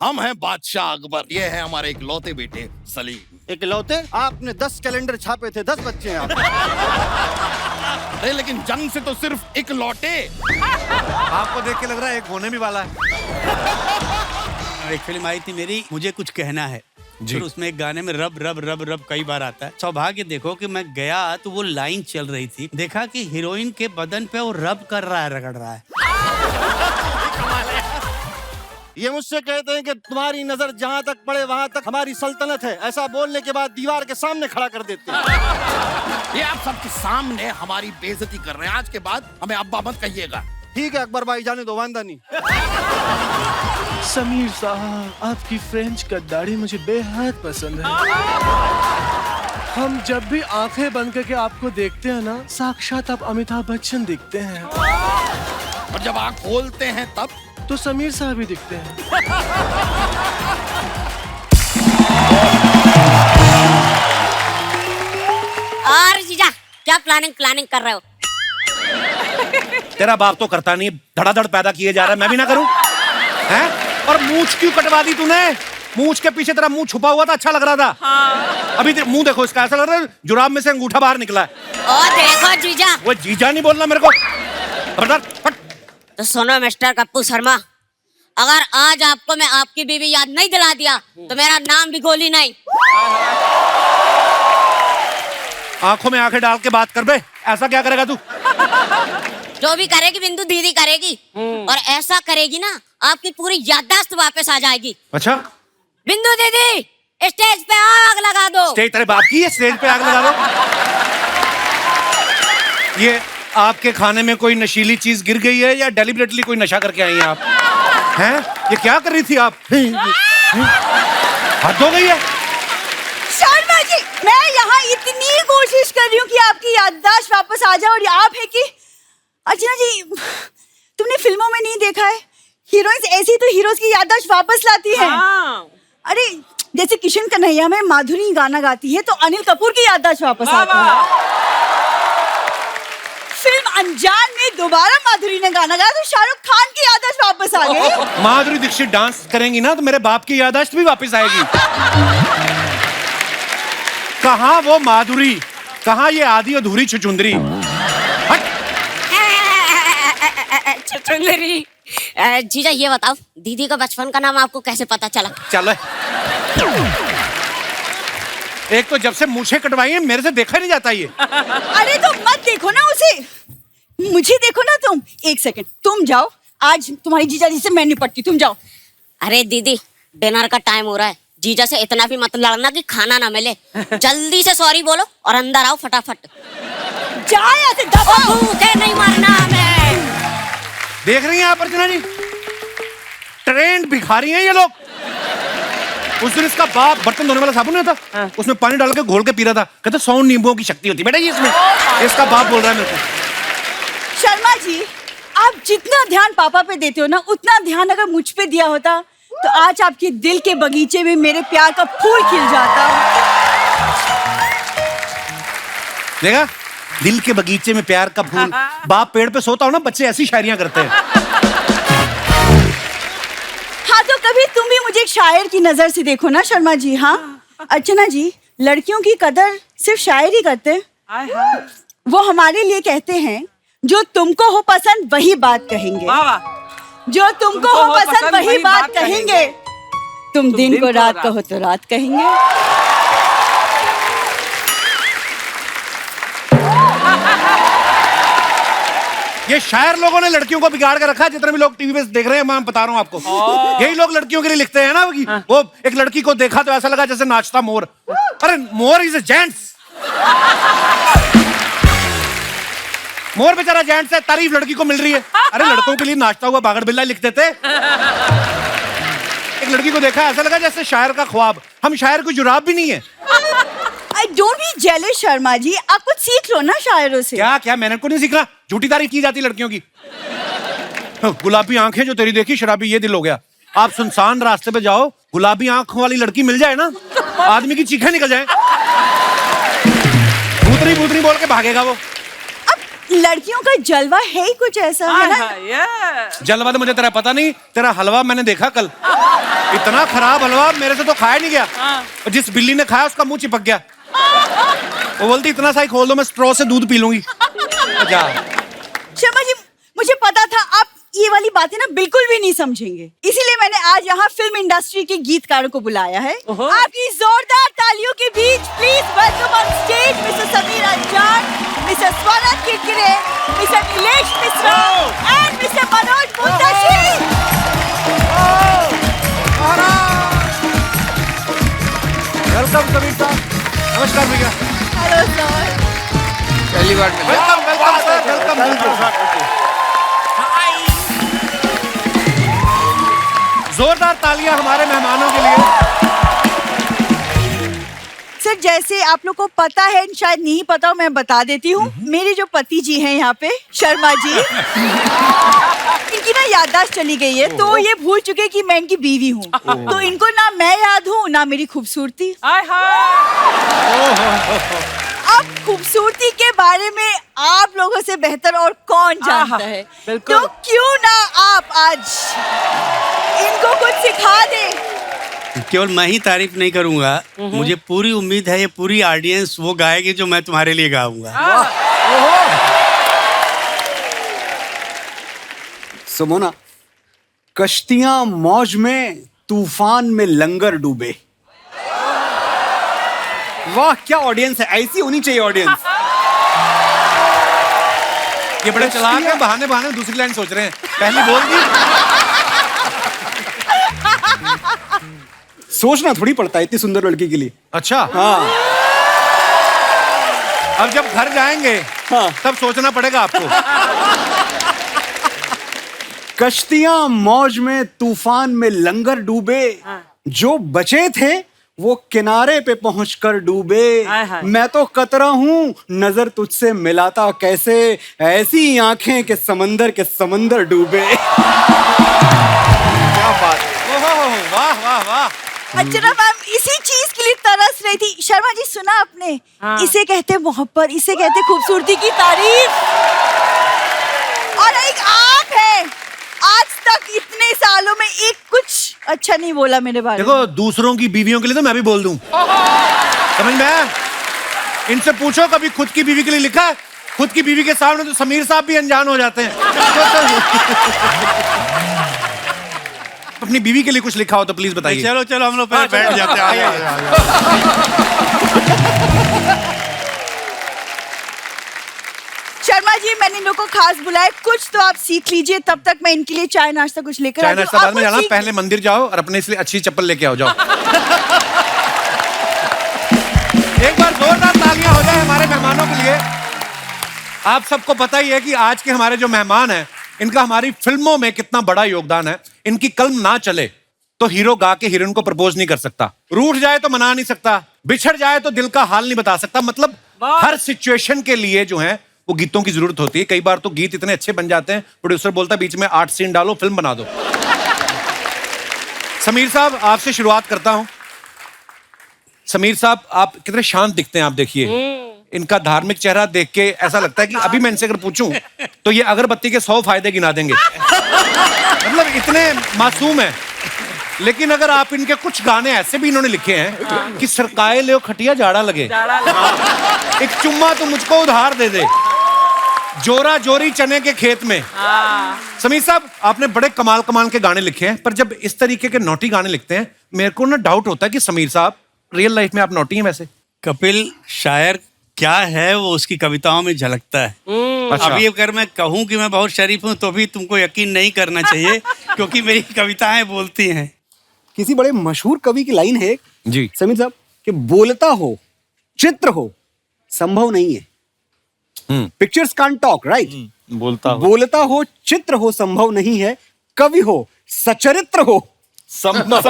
हम हैं बादशाह अकबर, ये है हमारे इकलौते बेटे सलीम। इकलौते? आपने 10 कैलेंडर छापे थे, 10 बच्चे हैं आप। नहीं, लेकिन जंग से तो सिर्फ एक लौटे। आपको देख के लग रहा है एक होने भी वाला है। एक फिल्म आई थी मेरी, मुझे कुछ कहना है जी। फिर उसमें एक गाने में रब रब रब रब कई बार आता है। सौभाग्य देखो कि मैं गया तो वो लाइन चल रही थी, देखा कि हीरोइन के बदन पे वो रब कर रहा है, रगड़ रहा है। ये मुझसे कहते हैं कि तुम्हारी नजर जहाँ तक पड़े वहाँ तक हमारी सल्तनत है। ऐसा बोलने के बाद दीवार के सामने खड़ा कर देते हैं। ये आप सबके सामने हमारी बेइज्जती कर रहे हैं। आज के बाद हमें अब्बा मत कहिएगा। ठीक है अकबर भाई, जाने दो, वांदा नहीं। समीर साहब, आपकी फ्रेंच गद्दारी मुझे बेहद पसंद है। हम जब भी आंखें बंद करके आपको देखते हैं ना, साक्षात आप अमिताभ बच्चन दिखते हैं। और जब आँख खोलते हैं तब तो समीर साहब ही दिखते हैं। और जीजा क्या प्लानिंग कर रहे हो? तेरा बाप तो करता नहीं, धड़ाधड़ पैदा किए जा रहा है, मैं भी ना करूं? हैं? और मूंछ क्यों कटवा दी तूने? मूंछ के पीछे तेरा मुंह छुपा हुआ था, अच्छा लग रहा था। हाँ। अभी मुंह देखो इसका, ऐसा लग रहा है जुराब में से अंगूठा बाहर निकला है। ओ देखो जीजा। वो जीजा नहीं बोलना मेरे को। तो सुनो मिस्टर कप्पू शर्मा, अगर आज आपको मैं आपकी बीवी याद नहीं दिला दिया तो मेरा नाम भी गोली नहीं। आंखों में आंखें डाल के बात कर बे, ऐसा क्या करेगा तू? जो भी करेगी बिंदु दीदी करेगी, और ऐसा करेगी ना आपकी पूरी याददाश्त वापस आ जाएगी। अच्छा बिंदु दीदी स्टेज पे आग लगा दो। स्टेज तेरे बाप की है, स्टेज पे आग लगा दो। ये आपके खाने में कोई नशीली चीज गिर गई है या डेलिबरेटली कोई नशा करके आई हैं आप? हैं? ये क्या कर रही थी आप? हद हो गई है। शर्मा जी, मैं यहाँ इतनी कोशिश कर रही हूँ कि आपकी याददाश्त वापस आ जाए, और आप है कि अर्चना जी, तुमने फिल्मों में नहीं देखा है, हीरोइंस ऐसी तो हीरोज की याददाश्त वापस लाती है। अरे जैसे किशन कन्हैया में माधुरी गाना गाती है तो अनिल कपूर की याददाश्त वापस आती है। फिल्म अनजान में दोबारा माधुरी ने गाना गाया तो शाहरुख खान की याददाश्त वापस आ गई। माधुरी दीक्षित डांस करेंगी ना तो मेरे बाप की याददाश्त भी वापस आएगी। कहाँ वो माधुरी, कहाँ ये आधी अधूरी छुचुंदरी? छुचुंदरी। जीजा ये बताओ, दीदी का बचपन का नाम आपको कैसे पता चला? चलो, एक तो जब से मूछें कटवाई है मेरे से देखा नहीं जाता ये। अरे तो मत देखो ना उसे, मुझे देखो ना तुम। एक सेकंड, तुम जाओ, आज तुम्हारी जीजा जी से मैं निपटती, तुम जाओ। अरे दीदी डिनर का टाइम हो रहा है, जीजा से इतना भी मत लड़ना कि खाना ना मिले। जल्दी से सॉरी बोलो और अंदर आओ फटाफट। जा यहाँ से, दबाओ। भूखे नहीं मरना हमें। देख रही हैं आप अर्चना जी, ट्रेंड भिखारी हैं ये लोग। उस दिन इसका बाप बर्तन धोने वाला साबुन नहीं था, उसमें पानी डाल के घोल के पी रहा था, कहते 100 नींबुओं की शक्ति होती है बेटा ये इसमें। इसका बाप बोल रहा है मेरे को। शर्मा जी, आप जितना ध्यान पापा पे देते हो ना, उतना ध्यान अगर मुझ पे दिया होता तो आज आपके दिल के बगीचे में मेरे प्यार का फूल खिल जाता। देखा, दिल के बगीचे में प्यार का फूल। बाप पेड़ पे सोता हो ना, बच्चे ऐसी शायरियां करते हैं। हाँ तो कभी तुम भी मुझे एक शायर की नजर से देखो ना शर्मा जी। हाँ अर्चना जी, लड़कियों की कदर सिर्फ शायर ही करते हैं। वो हमारे लिए कहते हैं, जो तुमको हो पसंद वही बात कहेंगे, जो तुमको हो पसंद वही बात कहेंगे, तुम दिन को रात कहो तो रात कहेंगे। ये शायर लोगों ने लड़कियों को बिगाड़ के रखा है। जितने भी लोग टीवी पे देख रहे हैं, मैं बता रहा हूँ आपको, यही लोग लड़कियों के लिए लिखते हैं ना कि वो एक लड़की को देखा तो ऐसा लगा जैसे नाचता मोर। अरे मोर इज अ जेंट्स, मोर बेचारा जेंट्स है, तारीफ लड़की को मिल रही है। अरे लड़कों के लिए नाचता हुआ बागड़ बिल्ला लिख देते। एक लड़की को देखा ऐसा लगा जैसे शायर का ख्वाब। हम शायर को जुराब भी नहीं है। I don't be jealous Sharma ji, आप कुछ सीख लो ना शायरों से। क्या क्या मैंने को नहीं सीखना, झूठी तारीफ की जाती लड़कियों की। गुलाबी आंखें जो तेरी देखी, शराबी ये दिल हो गया। आप सुनसान रास्ते पे जाओ, गुलाबी आंखों वाली लड़की मिल जाए ना, आदमी की चीखें निकल जाए। भूतनी भूतनी बोल के भागेगा वो। लड़कियों का जलवा है ही कुछ ऐसा है ना। जलवा तो मुझे तेरा पता नहीं, तेरा हलवा मैंने देखा कल, इतना खराब हलवा मेरे से तो खाया नहीं गया। और जिस बिल्ली ने खाया उसका मुंह चिपक गया। वो बोलती इतना सा ही खोल दो, मैं स्ट्रॉ से दूध पी लूंगी। जा। शर्मा जी, मुझे पता था आप ये वाली बातें ना बिल्कुल भी नहीं समझेंगे, इसीलिए मैंने आज यहाँ फिल्म इंडस्ट्री के गीतकारों को बुलाया है। आपकी जोरदार तालियों के बीच please welcome on stage mister Sameer Anjaan, mister Swanand Kirkire, mister Nilesh Mishra and mister Manoj Muntashir. Welcome Sameer साहब। नमस्कार भैया। Hello sir. पहली बार मिले। Welcome welcome sir, welcome. जोरदार तालियां हमारे मेहमानों के लिए। सर जैसे आप लोग को पता है, शायद नहीं पता हो, मैं बता देती हूँ। मेरे जो पति जी हैं यहाँ पे, शर्मा जी, इनकी ना याददाश्त चली गई है, तो ये भूल चुके कि मैं इनकी बीवी हूँ। तो इनको ना मैं याद हूँ ना मेरी खूबसूरती। अब खूबसूरती के बारे में आप लोगों से बेहतर और कौन जानता है, तो क्यों ना आप आज इनको कुछ सिखा दे। केवल मैं ही तारीफ नहीं करूंगा, मुझे पूरी उम्मीद है ये पूरी ऑडियंस वो गाएगी जो मैं तुम्हारे लिए गाऊंगा। सुमोना, कश्तियां मौज में, तूफान में लंगर डूबे। वाह क्या ऑडियंस है, ऐसी होनी चाहिए ऑडियंस। ये बड़े चलाक हैं, बहाने बहाने दूसरी लाइन सोच रहे हैं, पहली बोल दी। सोचना थोड़ी पड़ता है इतनी सुंदर लड़की के लिए। अच्छा हाँ अब जब घर जाएंगे हाँ। तब सोचना पड़ेगा आपको। कश्तियां मौज में, तूफान में लंगर डूबे, जो बचे थे वो किनारे पे पहुंचकर डूबे। मैं तो कतरा हूँ, नजर तुझसे मिलाता कैसे, ऐसी आंखें के समंदर डूबे। क्या बात है, वाह वाह वाह। अर्चना मैम इसी चीज के लिए तरस रही थी। शर्मा जी सुना आपने, इसे कहते मोहब्बत, इसे कहते खूबसूरती की तारीफ। और एक आप है, आज तक इतने सालों में एक कुछ अच्छा नहीं बोला मेरे बारे में। देखो दूसरों की बीवियों के लिए तो मैं भी बोल दूं, समझ में आया? इनसे पूछो कभी खुद की बीवी के लिए लिखा है? खुद की बीवी के सामने तो समीर साहब भी अनजान हो जाते हैं। अपनी बीवी के लिए कुछ लिखा हो तो प्लीज बताइए। चलो चलो हम लोग पहले बैठ जाते हैं। शर्मा जी मैंने इन लोगों को खास बुलाया, कुछ तो आप सीख लीजिए, तब तक मैं इनके लिए चाय नाश्ता कुछ लेकर चाय आती हूँ। नाश्ता बाद में आप जाना, कुछ पहले मंदिर जाओ और अपने इसलिए अच्छी चप्पल लेके आओ। जाओ एक बार जोरदार तालियां हो जाए हमारे मेहमानों के लिए। आप सबको पता ही है कि आज के हमारे जो मेहमान हैं, इनका हमारी फिल्मों में कितना बड़ा योगदान है। इनकी कलम ना चले तो हीरो गा के हीरोइन को प्रपोज नहीं कर सकता, रूठ जाए तो मना नहीं सकता, बिछड़ जाए तो दिल का हाल नहीं बता सकता। मतलब हर सिचुएशन के लिए जो है वो गीतों की जरूरत होती है। कई बार तो गीत इतने अच्छे बन जाते हैं, प्रोड्यूसर बोलता है बीच में 8 सीन डालो, फिल्म बना दो। समीर साहब आपसे शुरुआत करता हूं। समीर साहब आप कितने शांत दिखते हैं, आप देखिए इनका धार्मिक चेहरा देख के ऐसा लगता है कि अभी मैं इनसे अगर पूछूं तो ये अगरबत्ती के 100 फायदे गिना देंगे। मतलब इतने मासूम है। लेकिन अगर आप इनके कुछ गाने ऐसे भी इन्होंने लिखे हैं कि सरकाए ले खटिया जाड़ा लगे, एक चुम्मा तो मुझको उधार दे दे, जोरा जोरी चने के खेत में। समीर साहब आपने बड़े कमाल कमाल के गाने लिखे हैं, पर जब इस तरीके के नोटी गाने लिखते हैं मेरे को ना डाउट होता है कि समीर साहब रियल लाइफ में आप नोटी हैं वैसे? कपिल शायर क्या है वो उसकी कविताओं में झलकता है। अच्छा। अभी अगर मैं कहूँ कि मैं बहुत शरीफ हूँ तो भी तुमको यकीन नहीं करना चाहिए क्योंकि मेरी कविताएं बोलती हैं। किसी बड़े मशहूर कवि की लाइन है जी समीर साहब कि बोलता हो चित्र हो संभव नहीं है। Pictures can't talk, right? बोलता हो चित्र हो संभव नहीं है, कवि हो सचरित्र हो संभव।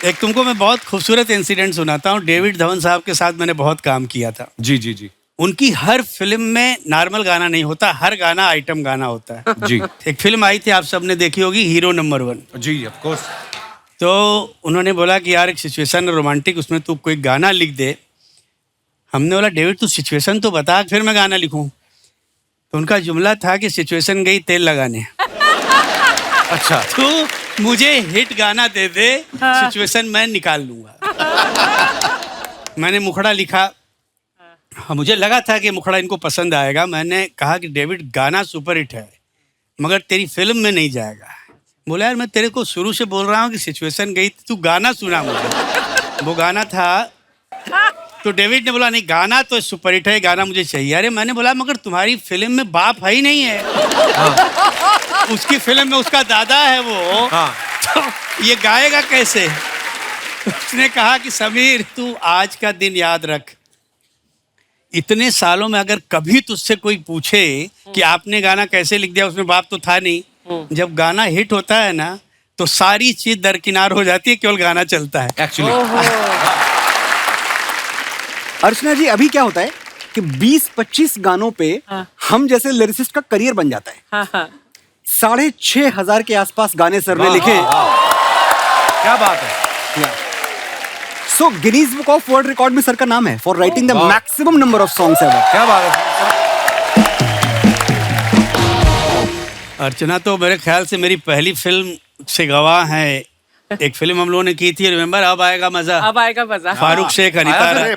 एक तुमको मैं बहुत खूबसूरत इंसिडेंट सुनाता हूँ। डेविड धवन साहब के साथ मैंने बहुत काम किया था। जी जी जी उनकी हर फिल्म में नॉर्मल गाना नहीं होता, हर गाना आइटम गाना होता है। जी एक फिल्म आई थी आप सबने देखी होगी, हीरो नंबर 1। जी ऑफ कोर्स। तो उन्होंने बोला कि यार एक सिचुएशन रोमांटिक, उसमें तू कोई गाना लिख दे। हमने बोला डेविड तू सिचुएशन तो बता, फिर मैं गाना लिखूं। तो उनका जुमला था कि सिचुएशन गई तेल लगाने। अच्छा, तो मुझे हिट गाना दे दे, सिचुएशन मैं निकाल लूंगा। मैंने मुखड़ा लिखा। हाँ, मुझे लगा था कि मुखड़ा इनको पसंद आएगा। मैंने कहा कि डेविड गाना सुपर हिट है मगर तेरी फिल्म में नहीं जाएगा। बोला यार मैं तेरे को शुरू से बोल रहा हूँ कि सिचुएशन गई, तू गाना सुना मुझे। वो गाना था, तो डेविड ने बोला नहीं गाना तो सुपर हिट है, गाना मुझे चाहिए। अरे मैंने बोला मगर तुम्हारी फिल्म में बाप है ही नहीं है। हाँ। उसकी फिल्म में उसका दादा है वो। हाँ। तो ये गाएगा कैसे? उसने कहा कि समीर तू आज का दिन याद रख, इतने सालों में अगर कभी तुझसे कोई पूछे कि आपने गाना कैसे लिख दिया, उसमें बाप तो था नहीं। जब गाना हिट होता है ना तो सारी चीज दरकिनार हो जाती है, केवल गाना चलता है एक्चुअली। अर्चना जी अभी क्या होता है कि 20-25 गानों पे हम जैसे लिरिसिस्ट का करियर बन जाता है। 6,500 के आसपास गाने सर ने लिखे। क्या बात है। So Guinness book of world record में सर का नाम है for writing the maximum number of songs ever. क्या बात है। अर्चना तो मेरे ख्याल से मेरी पहली फिल्म से गवाह है। एक फिल्म हम लोगों ने की थी, रिमेम्बर, अब आएगा मजा। अब आएगा मजा। फारूक शेख, अनीता राय।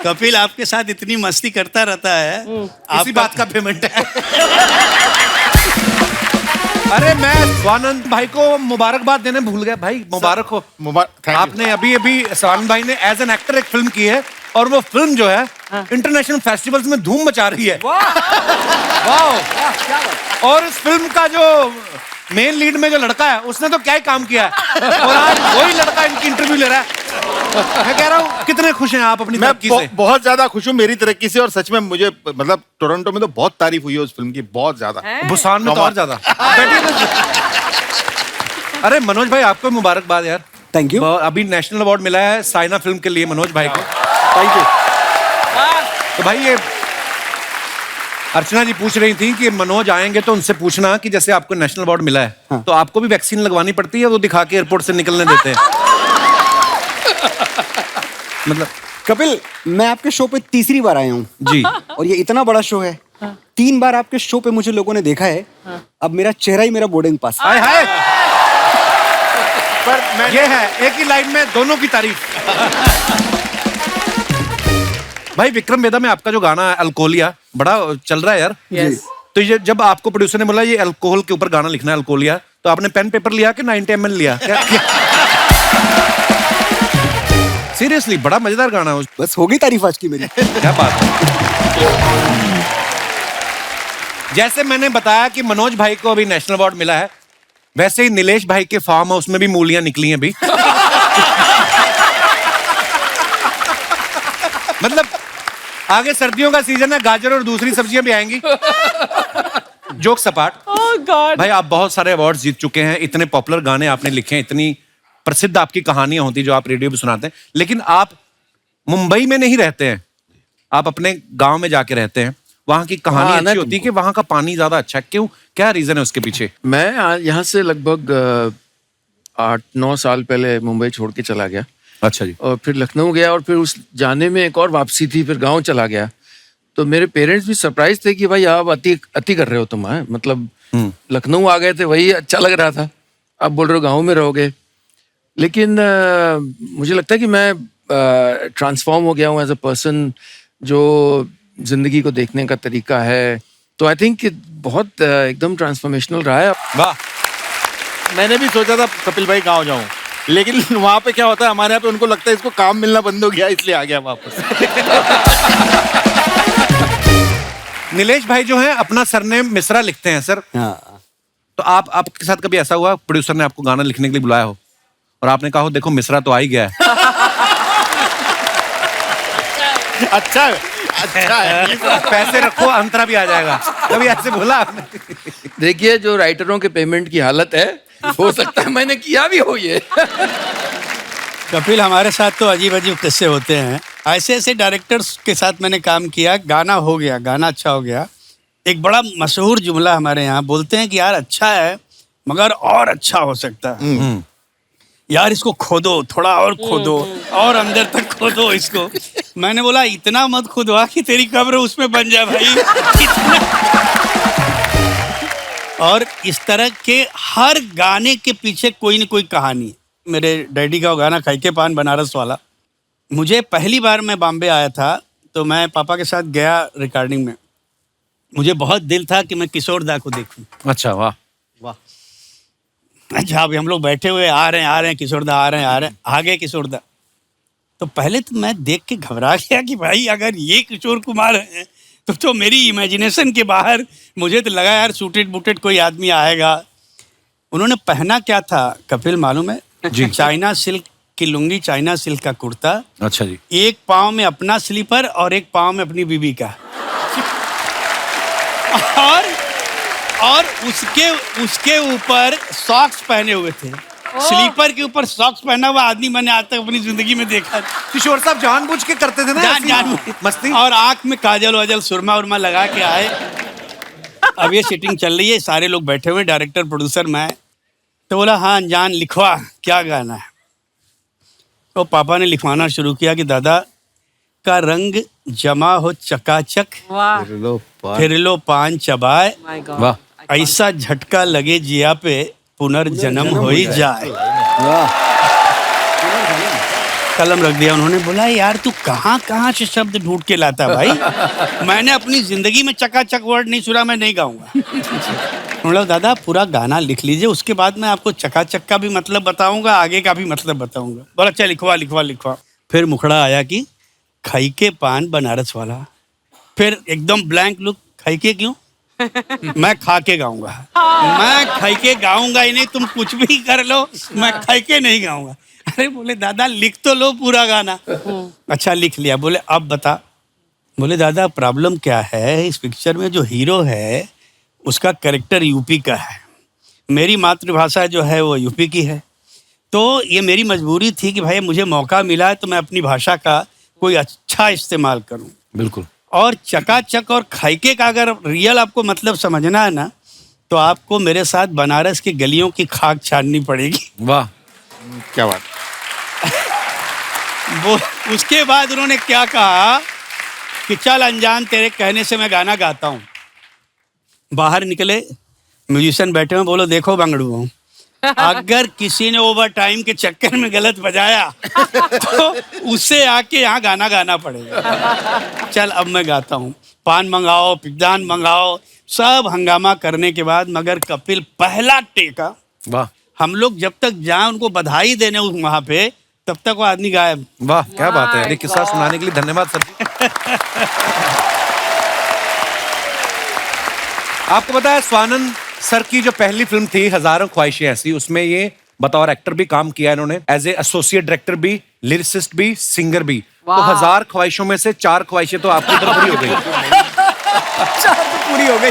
कपिल आपके साथ इतनी मस्ती करता रहता है, इसी बात का पेमेंट है। अरे मैं स्वानंद भाई को मुबारकबाद देने भूल गया। भाई मुबारक हो। आपने अभी अभी स्वानंद भाई ने एज एन एक्टर एक फिल्म की है और वो फिल्म जो है इंटरनेशनल फेस्टिवल्स में धूम मचा रही है। वाह। और इस फिल्म का जो मेन लीड में जो लड़का है उसने तो क्या ही काम किया है और आज वही लड़का इनकी इंटरव्यू ले रहा है। मैं कह रहा हूँ कितने खुश हैं आप अपनी तरक्की से? बहुत ज्यादा खुश हूँ मेरी तरक्की से। और सच में मुझे मतलब टोरंटो में तो बहुत तारीफ हुई है उस फिल्म की, बहुत ज्यादा। बुसान में तो और ज्यादा। अरे मनोज भाई आपको मुबारकबाद यार। Thank you. अभी नेशनल अवार्ड मिला है साइना फिल्म के लिए मनोज भाई को। Thank you. तो भाई ये अर्चना जी पूछ रही थी कि मनोज आएंगे तो उनसे पूछना कि जैसे आपको नेशनल अवार्ड मिला है हाँ। तो आपको भी वैक्सीन लगवानी पड़ती है, वो दिखा के एयरपोर्ट से निकलने देते हैं। मतलब कपिल मैं आपके शो पे तीसरी बार आया हूँ जी, और ये इतना बड़ा शो है। 3 बार आपके शो पे मुझे लोगों ने देखा है। अब मेरा चेहरा ही मेरा बोर्डिंग पास। हाय हाय। पर ये है एक ही लाइन में दोनों की तारीफ। भाई विक्रम वेदा में आपका जो गाना है अल्कोहलिया बड़ा चल रहा है यार। yes. तो ये जब आपको प्रोड्यूसर ने बोला ये अल्कोहल के ऊपर गाना लिखना है अल्कोहलिया, तो आपने पेन पेपर लिया कि 90 ml लिया? सीरियसली बड़ा मजेदार गाना है। बस हो गई तारीफ आज की मेरी। क्या बात है। जैसे मैंने बताया कि मनोज भाई को अभी नेशनल अवार्ड मिला है, वैसे ही नीलेश भाई के फार्म हाउस में भी मूलियां निकली हैं अभी। मतलब आगे सर्दियों का सीजन है, गाजर और दूसरी सब्जियां भी आएंगी। जोक सपाट। भाई आप बहुत सारे अवार्ड्स जीत चुके हैं, इतने पॉपुलर गाने आपने लिखे हैं, इतनी प्रसिद्ध आपकी कहानियां होती जो आप रेडियो पे सुनाते हैं, लेकिन आप मुंबई में नहीं रहते हैं, आप अपने गांव में जाके रहते हैं। वहां की कहानी अच्छी होती है कि वहां का पानी ज्यादा अच्छा है, क्यों, क्या रीजन है उसके पीछे? मैं यहाँ से लगभग 8-9 साल पहले मुंबई छोड़ के चला गया। अच्छा जी। और फिर लखनऊ गया और फिर उस जाने में एक और वापसी थी, फिर गांव चला गया। तो मेरे पेरेंट्स भी सरप्राइज थे कि भाई आप अति कर रहे हो तुम। मतलब लखनऊ आ गए थे, वही अच्छा लग रहा था, आप बोल रहे हो गाँव में रहोगे। लेकिन मुझे लगता है कि मैं ट्रांसफॉर्म हो गया हूँ एज अ पर्सन, जो जिंदगी को देखने का तरीका है। तो आई थिंक बहुत एकदम ट्रांसफॉर्मेशनल रहा है। वाह। मैंने भी सोचा था कपिल भाई गाँव जाऊं, लेकिन वहां पे क्या होता है, हमारे यहाँ पे उनको लगता है इसको काम मिलना बंद हो गया, इसलिए आ गया वापस। नीलेश भाई जो है अपना सरनेम मिश्रा लिखते हैं सर। हाँ। तो आपके साथ कभी ऐसा हुआ प्रोड्यूसर ने आपको गाना लिखने के लिए बुलाया हो और आपने कहा हो देखो मिश्रा तो आ ही गया है? अच्छा है। पैसे रखो अंतरा भी आ जाएगा, कभी ऐसे बोला आपने? देखिए जो राइटरों के पेमेंट की हालत है, हो सकता है मैंने किया भी हो ये। कपिल, हमारे साथ तो अजीब अजीब किस्से होते हैं। ऐसे ऐसे डायरेक्टर्स के साथ मैंने काम किया, गाना हो गया, गाना अच्छा हो गया। एक बड़ा मशहूर जुमला हमारे यहाँ बोलते हैं कि यार अच्छा है मगर और अच्छा हो सकता है, यार इसको खोदो, थोड़ा और खोदो, और अंदर तक खोदो इसको। मैंने बोला इतना मत खुदवा कि तेरी कब्र उसमें बन जाए भाई। और इस तरह के हर गाने के पीछे कोई न कोई कहानी है। मेरे डैडी का वो गाना खाई के पान बनारस वाला, मुझे पहली बार मैं बॉम्बे आया था तो मैं पापा के साथ गया रिकॉर्डिंग में। मुझे बहुत दिल था कि मैं किशोर दा को देखूं। अच्छा, वाह। अच्छा, अभी हम लोग बैठे हुए आ रहे हैं किशोर दा आ रहे हैं, आ गए किशोर दा। तो पहले तो मैं देख के घबरा गया कि भाई अगर ये किशोर कुमार हैं तो मेरी इमेजिनेशन के बाहर। मुझे तो लगा यार सूटेड बूटेड कोई आदमी आएगा। उन्होंने पहना क्या था कपिल मालूम है? जी, चाइना सिल्क की लुंगी, चाइना सिल्क का कुर्ता। अच्छा जी। एक पाँव में अपना स्लीपर और एक पाँव में अपनी बीबी का। और उसके ऊपर सॉक्स पहने हुए थे। स्लीपर के ऊपर सॉक्स पहना हुआ आदमी मैंने आज तक अपनी जिंदगी में देखा। किशोर साहब जानबूझ के करते थे ना जान मस्ती। और आंख में काजल वाजल सुरमा उरमा लगा के आए। अब ये सीटिंग चल रही है, सारे लोग बैठे हुए, डायरेक्टर प्रोड्यूसर मैं। तो बोला हाँ अनजान लिखवा, क्या गाना है? तो पापा ने लिखवाना शुरू किया कि दादा का रंग जमा हो चकाचक, फिर लो पान चबाए, वाह, ऐसा झटका लगे जिया पे पुनर्जन्म हो ही जाए। कलम रख दिया उन्होंने। बोला यार तू कहाँ कहाँ से शब्द ढूंढ के लाता भाई, मैंने अपनी जिंदगी में चकाचक वर्ड नहीं सुना, मैं नहीं गाऊंगा। उन्होंने दादा पूरा गाना लिख लीजिए, उसके बाद मैं आपको चकाचक का भी मतलब बताऊंगा, आगे का भी मतलब बताऊंगा। बोला अच्छा लिखवा। फिर मुखड़ा आया कि खाई के पान बनारस वाला। फिर एकदम ब्लैंक लुक, खाई के क्यों? मैं खा के गाऊंगा, मैं खाई के गाऊंगा ही नहीं, तुम कुछ भी कर लो, मैं खाई के नहीं गाऊंगा। अरे बोले दादा लिख तो लो पूरा गाना। अच्छा लिख लिया। बोले अब बता। बोले दादा प्रॉब्लम क्या है, इस पिक्चर में जो हीरो है उसका कैरेक्टर यूपी का है, मेरी मातृभाषा जो है वो यूपी की है, तो ये मेरी मजबूरी थी कि भाई मुझे मौका मिला है तो मैं अपनी भाषा का कोई अच्छा इस्तेमाल करूं। बिल्कुल। और चकाचक और खाइके का अगर रियल आपको मतलब समझना है ना तो आपको मेरे साथ बनारस की गलियों की खाक छाननी पड़ेगी। वाह, क्या बात। वो उसके बाद उन्होंने क्या कहा कि चल अनजान तेरे कहने से मैं गाना गाता हूँ। बाहर निकले, म्यूजिशियन बैठे हुए, बोलो देखो बंगड़ू, अगर किसी ने ओवर टाइम के चक्कर में गलत बजाया तो उससे आके यहाँ गाना गाना पड़ेगा। चल अब मैं गाता हूँ। पान मंगाओ, पिकदान मंगाओ, सब हंगामा करने के बाद मगर कपिल पहला टेका। वाह, हम लोग जब तक जाए उनको बधाई देने वहां पे, तब तक वो आदमी गायब। वाह, क्या बात है। ये किस्सा सुनाने के लिए धन्यवाद सर जी। आपको पता है स्वानंद सर की जो पहली फिल्म थी हजारों ख्वाहिशें ऐसी, उसमें ये बतौर एक्टर भी काम किया इन्होंने, एज ए एसोसिएट डायरेक्टर भी, लिरिसिस्ट भी, सिंगर भी। तो 1000 ख्वाहिशों में से 4 ख्वाहिशें तो आपकी तरफ पूरी हो गई। 4 तो पूरी हो गई।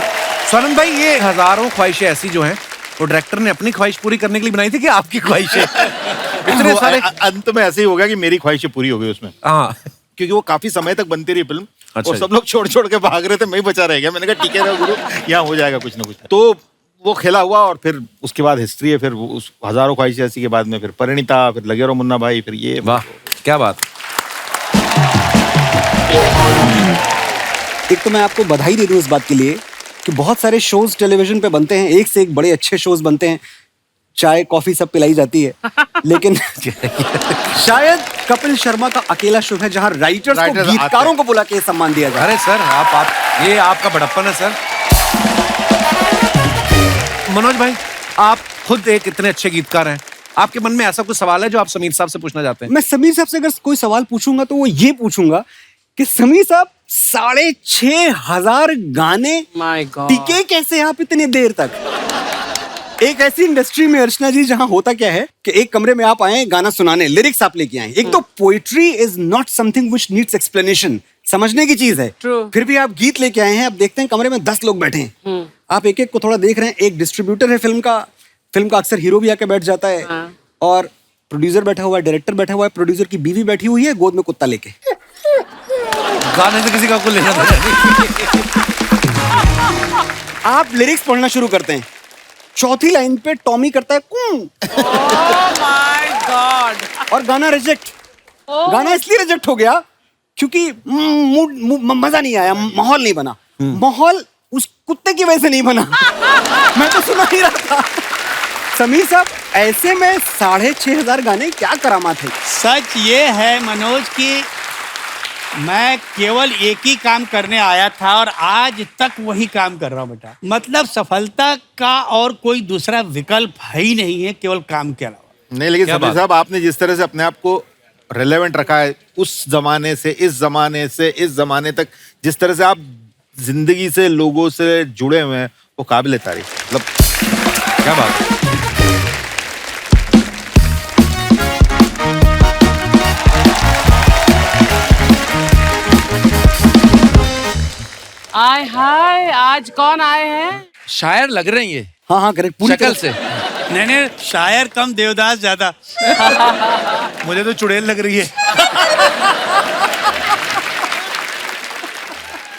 स्वानंद भाई ये हजारों ख्वाहिशें ऐसी जो हैं वो डायरेक्टर ने अपनी ख्वाहिश पूरी करने के लिए बनाई थी कि आपकी ख्वाहिशें? इतने सारे अंत में ऐसे ही हो गया कि मेरी ख्वाहिशें पूरी हो गई उसमें। हाँ, क्योंकि वो काफी समय तक बनती रही फिल्म। अच्छा और सब लोग छोड़ के भाग रहे थे, मैं ही बचा रह गया। मैंने कहा ठीक है गुरु, यहाँ हो जाएगा कुछ ना कुछ। तो वो खेला हुआ और फिर उसके बाद हिस्ट्री है। फिर उस हजारों ख्वाहिशें ऐसी के बाद में फिर परिणीता, फिर लगे रहो मुन्ना भाई, फिर ये। वाह, क्या बात। एक तो मैं आपको बधाई दे दूं इस बात के लिए कि बहुत सारे शोज टेलीविजन पे बनते हैं, एक से एक बड़े अच्छे शोज बनते हैं, चाय कॉफी सब पिलाई जाती है, लेकिन शायद कपिल शर्मा का अकेला शो है जहां राइटर्स को, गीतकारों को बुला के सम्मान दिया जाए। अरे सर आप ये आपका बड़प्पन है सर। मनोज भाई आप खुद एक इतने अच्छे गीतकार हैं, आपके मन में ऐसा कुछ सवाल है जो आप समीर साहब से पूछना चाहते हैं? मैं समीर साहब से अगर कोई सवाल पूछूंगा तो वो ये पूछूंगा कि समीर साहब 6500 गाने टिके कैसे आप इतनी देर तक? एक ऐसी इंडस्ट्री में अर्चना जी जहां होता क्या है कि एक कमरे में आप आए गाना सुनाने, लिरिक्स आप लेके आए। एक तो poetry is not something which needs explanation, समझने की चीज है। फिर भी आप गीत लेके आए हैं, आप देखते हैं कमरे में 10 लोग बैठे हैं, आप एक एक को थोड़ा देख रहे हैं। एक डिस्ट्रीब्यूटर है फिल्म का अक्सर हीरो भी आके बैठ जाता है और प्रोड्यूसर बैठा हुआ है, डायरेक्टर बैठा हुआ है, प्रोड्यूसर की बीवी बैठी हुई है गोद में कुत्ता लेके। गाने से किसी का कुछ लेना देना नहीं। आप लिरिक्स पढ़ना शुरू करते हैं, चौथी लाइन पे टॉमी करता है कूं। My God. और गाना रिजेक्ट। गाना इसलिए रिजेक्ट हो गया क्योंकि मजा नहीं आया, माहौल नहीं बना। माहौल उस कुत्ते की वजह से नहीं बना। मैं तो सुना ही रहा था। समीर साहब, ऐसे में 6,500 गाने क्या करामात है। सच ये है मनोज कि मैं केवल एक ही काम करने आया था और आज तक वही काम कर रहा हूँ बेटा। मतलब सफलता का और कोई दूसरा विकल्प है ही नहीं है, केवल काम के अलावा। नहीं, लेकिन समीर साहब, आपने जिस तरह से अपने आप को रेलेवेंट रखा है, उस जमाने से इस जमाने से इस जमाने तक, जिस तरह से आप जिंदगी से लोगों से जुड़े हुए हैं, वो काबिल तारीफ। मतलब क्या बात है। आय हाय, आज कौन आए हैं? शायर लग रहे हैं ये हाँ हाँ करेक्ट, पूरी शक्ल तरह से। नहीं, शायर कम देवदास ज्यादा। मुझे तो चुड़ैल लग रही है।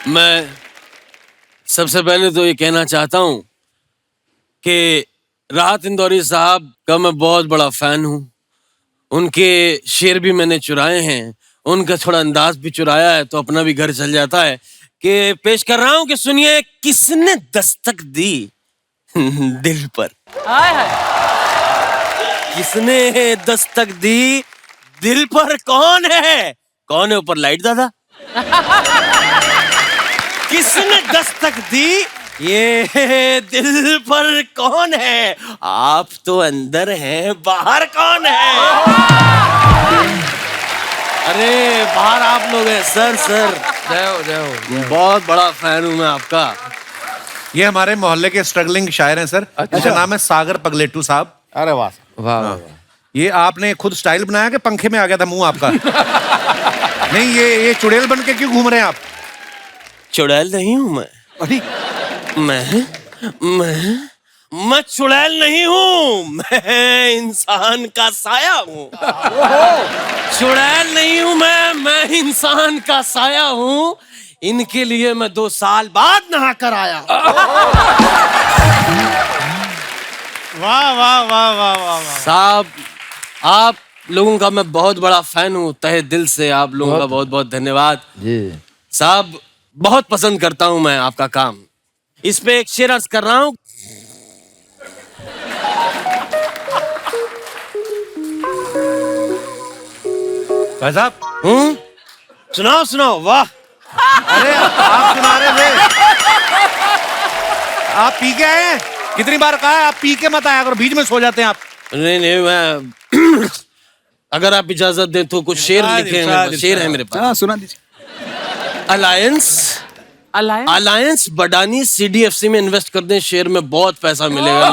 मैं सबसे पहले तो ये कहना चाहता हूँ कि राहत इंदौरी साहब का मैं बहुत बड़ा फैन हूँ। उनके शेर भी मैंने चुराए हैं, उनका थोड़ा अंदाज भी चुराया है, तो अपना भी घर चल जाता है। कि पेश कर रहा हूँ कि सुनिए, किसने दस्तक दी दिल पर। आय हाय। किसने दस्तक दी दिल पर? कौन है? कौन है ऊपर लाइट दादा? किसने दस्तक दी ये दिल पर? कौन है? आप तो अंदर हैं, बाहर कौन है? अरे बाहर आप लोग हैं। सर जय हो, जय हो। बहुत बड़ा फैन हूं मैं आपका। ये हमारे मोहल्ले के स्ट्रगलिंग शायर हैं सर। इनका नाम है सागर पगलेटू साहब। अरे वाह वाह वाह। ये आपने खुद स्टाइल बनाया कि पंखे में आ गया था मुंह आपका? नहीं, ये चुड़ैल बन के क्यों घूम रहे हैं आप? चुड़ैल नहीं हूं मैं। अरे मैं चुड़ैल नहीं हूँ, मैं इंसान का साया हूँ। चुड़ैल नहीं हूँ मैं इंसान का साया हूँ। इनके लिए मैं 2 साल बाद नहा कर आया। वाह वाह वाह वाह वाह वाह। साहब, आप लोगों का मैं बहुत बड़ा फैन हूँ, तहे दिल से आप लोगों का बहुत बहुत धन्यवाद जी साहब। बहुत पसंद करता हूँ मैं आपका काम। इस पे एक शेर अर्ज कर रहा हूँ। भाई साहब, सुनाओ सुनाओ। वाह, अरे आप सुना रहे थे। आप पी के आए हैं? कितनी बार कहा है आप पी के मत आया करो, बीच में सो जाते हैं आप। नहीं मैं अगर आप इजाजत दें तो कुछ शेर लिखे हैं। शेर है मेरे पास। हाँ सुना दीजिए। अलायंस बडानी CDFC में इन्वेस्ट कर दें, शेयर में बहुत पैसा मिलेगा।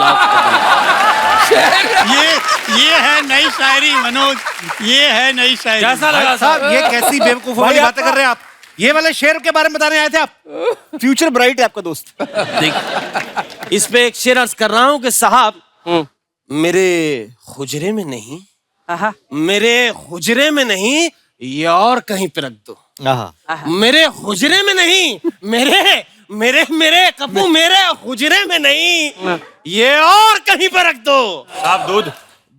ये है नई शायरी मनोज, ये है नई शायरी। कैसा लगा साहब, ये कैसी बेवकूफ वाली बातें कर रहे हैं आप? ये वाले शेर के बारे में बताने आए थे आप? फ्यूचर ब्राइट है आपका दोस्त। देख, इस पे एक शेर अर्ज कर रहा हूँ कि साहब, मेरे हुजरे में नहीं, मेरे हुजरे में नहीं, ये और कहीं पे रख दो। मेरे हुजरे में नहीं, मेरे मेरे मेरे कप्पू मेरे हुजरे में नहीं, ये और कहीं पे रख दो। साहब,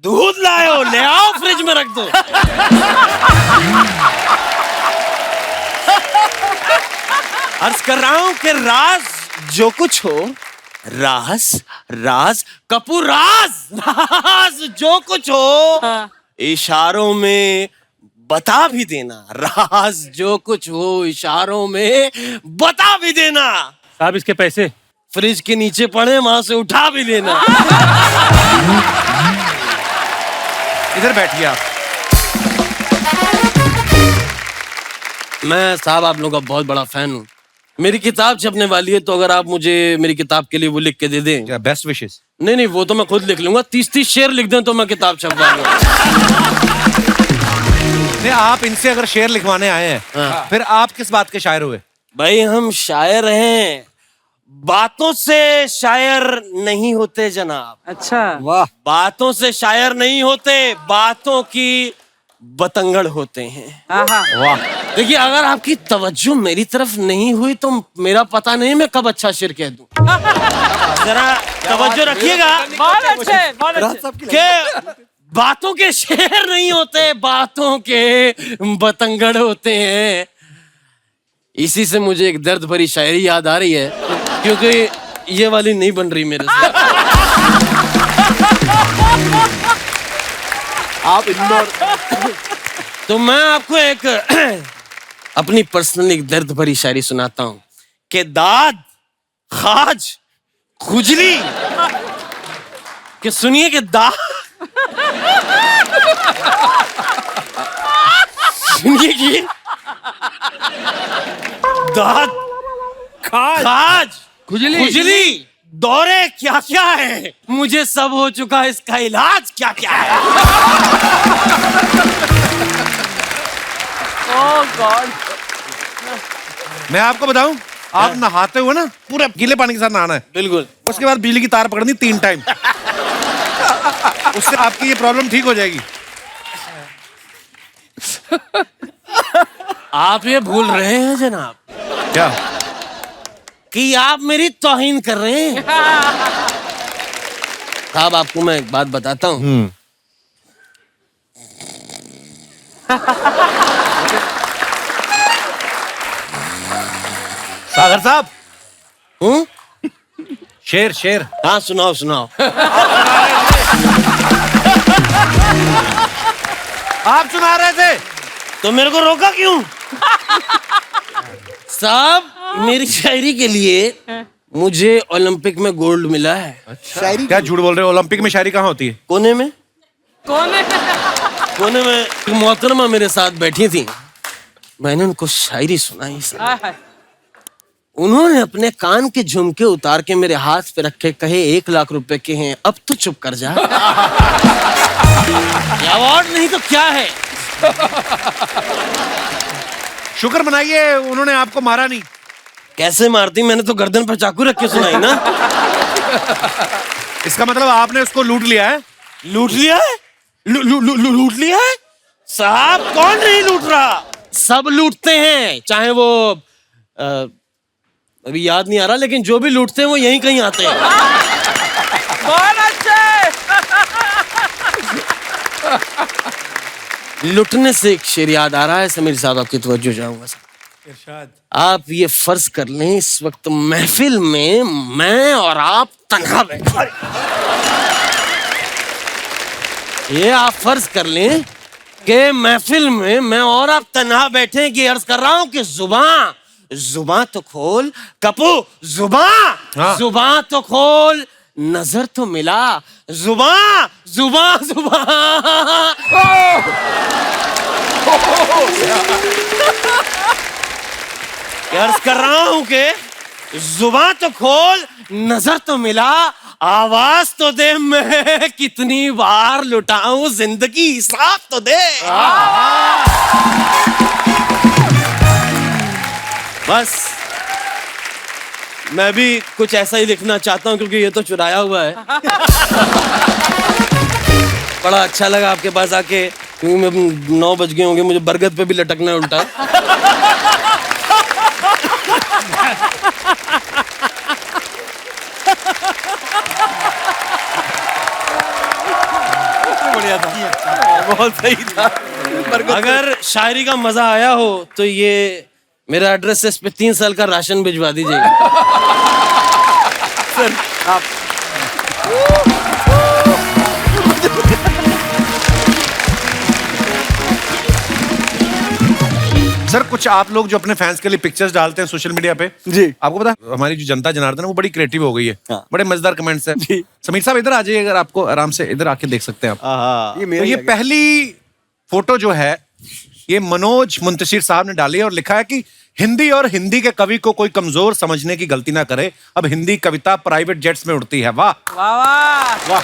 दूध लाओ, ले आओ, फ्रिज में रख दो। अर्ज कर रहा हूं कि राज जो कुछ हो, राज कपूर, राज जो कुछ हो, इशारों में बता भी देना। राज जो कुछ हो, इशारों में बता भी देना। साहब, इसके पैसे फ्रिज के नीचे पड़े, वहां से उठा भी लेना। इधर बैठिए आप। मैं साहब आप लोगों का बहुत बड़ा फैन हूँ। मेरी किताब छपने वाली है, तो अगर आप मुझे मेरी किताब के लिए वो लिख के दे दें। Best wishes. नहीं, वो तो मैं खुद लिख लूंगा। 30 शेर लिख दें तो मैं किताब छपवाऊंगा। नहीं, आप इनसे अगर शेर लिखवाने आए हैं, फिर आप किस बात के शायर हुए? भाई हम शायर हैं, बातों से शायर नहीं होते जनाब। अच्छा। वाह। बातों से शायर नहीं होते, बातों की बतंगड़ होते हैं। वाह। देखिए, अगर आपकी तवज्जो मेरी तरफ नहीं हुई तो मेरा पता नहीं मैं कब अच्छा शेर कह दूं। जरा तवज्जो रखिएगा बहुत अच्छे, बहुत अच्छे। कि बातों के शेर नहीं होते, बातों के बतंगड़ होते हैं। इसी से मुझे एक दर्द भरी शायरी याद आ रही है, क्योंकि ये वाली नहीं बन रही मेरे से। आप इंदौर तो मैं आपको एक अपनी पर्सनल एक दर्द भरी शायरी सुनाता हूं कि दाद, खाज, खुजली, कि सुनिए कि सुनिए कि दाद, खाज, खुजली, दौरे क्या क्या है, मुझे सब हो चुका है, इसका इलाज क्या क्या है। ओह गॉड। मैं आपको बताऊं, आप नहाते हुए ना पूरे गीले पानी के साथ नहाना है। बिल्कुल। उसके बाद बिजली की तार पकड़नी 3 टाइम। उससे आपकी ये प्रॉब्लम ठीक हो जाएगी। आप ये भूल रहे हैं जनाब क्या? कि आप मेरी तौहीन कर रहे हैं। साहब, आपको मैं एक बात बताता हूँ। सागर साहब, हूँ? शेर शेर। हाँ, सुनाओ सुनाओ। आप सुना रहे थे तो मेरे को रोका क्यों? साहब, मेरी शायरी के लिए मुझे ओलंपिक में गोल्ड मिला है। शायरी क्या झूठ बोल रहे हो? ओलंपिक में शायरी कहाँ होती है? कोने में। कौन है? कोने में एक मोहतरमा मेरे साथ बैठी थी, मैंने उनको शायरी सुनाई। सर, उन्होंने अपने कान के झुमके उतार के मेरे हाथ पे रखे, कहे 1 लाख रुपए के हैं, अब तो चुप कर जा। अवार्ड नहीं तो क्या है। शुक्र मनाइए उन्होंने आपको मारा नहीं। कैसे मारती, मैंने तो गर्दन पर चाकू रख के सुनाई ना। इसका मतलब आपने उसको लूट लिया है। लूट लिया है? लूट लिया है? साहब, कौन नहीं लूट रहा? सब लूटते हैं, चाहे वो अभी याद नहीं आ रहा, लेकिन जो भी लूटते हैं वो यहीं कहीं आते हैं। बहुत अच्छे। लुटने से एक शेर याद आ रहा है, समीर साहब आपकी तवज्जो चाहूंगा। सर, आप ये फर्ज कर लें, इस वक्त महफिल में मैं और आप तन्हा बैठे। ये आप फर्ज कर लें कि महफिल में मैं और आप तन्हा बैठे, कि अर्ज कर रहा हूं कि जुबान तो खोल कपू, जुबान तो खोल, नजर तो मिला, जुबान। अर्ज कर रहा हूं कि जुबान तो खोल, नजर तो मिला, आवाज तो दे, मैं कितनी बार लुटाऊं जिंदगी, हिसाब तो दे। बस मैं भी कुछ ऐसा ही लिखना चाहता हूं, क्योंकि ये तो चुराया हुआ है। बड़ा अच्छा लगा आपके पास आके, क्योंकि मैं 9 बज गए होंगे, मुझे बरगद पे भी लटकना है उल्टा। बढ़िया था, बहुत सही था। अगर शायरी का मजा आया हो तो ये मेरा एड्रेस है, इस पे 3 साल का राशन भिजवा दीजिएगा। सर, आप सर, कुछ आप लोग जो अपने फैंस के लिए पिक्चर्स डालते हैं सोशल मीडिया पे, जी, आपको पता है हमारी जो जनता जनार्दन है वो बड़ी क्रिएटिव हो गई है। हाँ। बड़े मजेदार कमेंट्स हैं। जी। समीर साहब, इधर आ जाइए, अगर आपको आराम से इधर आके देख सकते हैं आप। तो ये पहली फोटो जो है, ये मनोज मुंतशिर साहब ने डाली है और लिखा है कि हिंदी और हिंदी के कवि को कोई कमजोर समझने की गलती ना करे, अब हिंदी कविता प्राइवेट जेट्स में उड़ती है। वाह वाह वाह वाह,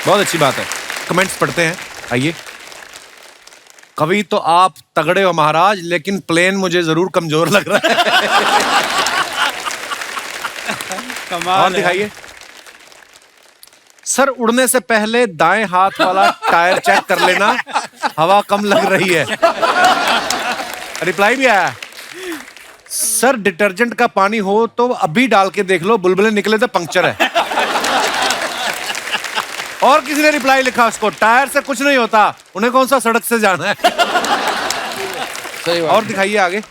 बहुत अच्छी बात है। कमेंट्स पढ़ते हैं, आइए। कवि तो आप तगड़े हो महाराज, लेकिन प्लेन मुझे जरूर कमजोर लग रहा है। कमाल और है। दिखाइए। सर उड़ने से पहले दाएं हाथ वाला टायर चेक कर लेना, हवा कम लग रही है। रिप्लाई भी आया। सर डिटर्जेंट का पानी हो तो अभी डाल के देख लो, बुलबुले निकले तो पंक्चर है। और किसी ने रिप्लाई लिखा उसको, टायर से कुछ नहीं होता, उन्हें कौन सा सड़क से जाना है। सही बात। और दिखाइए आगे।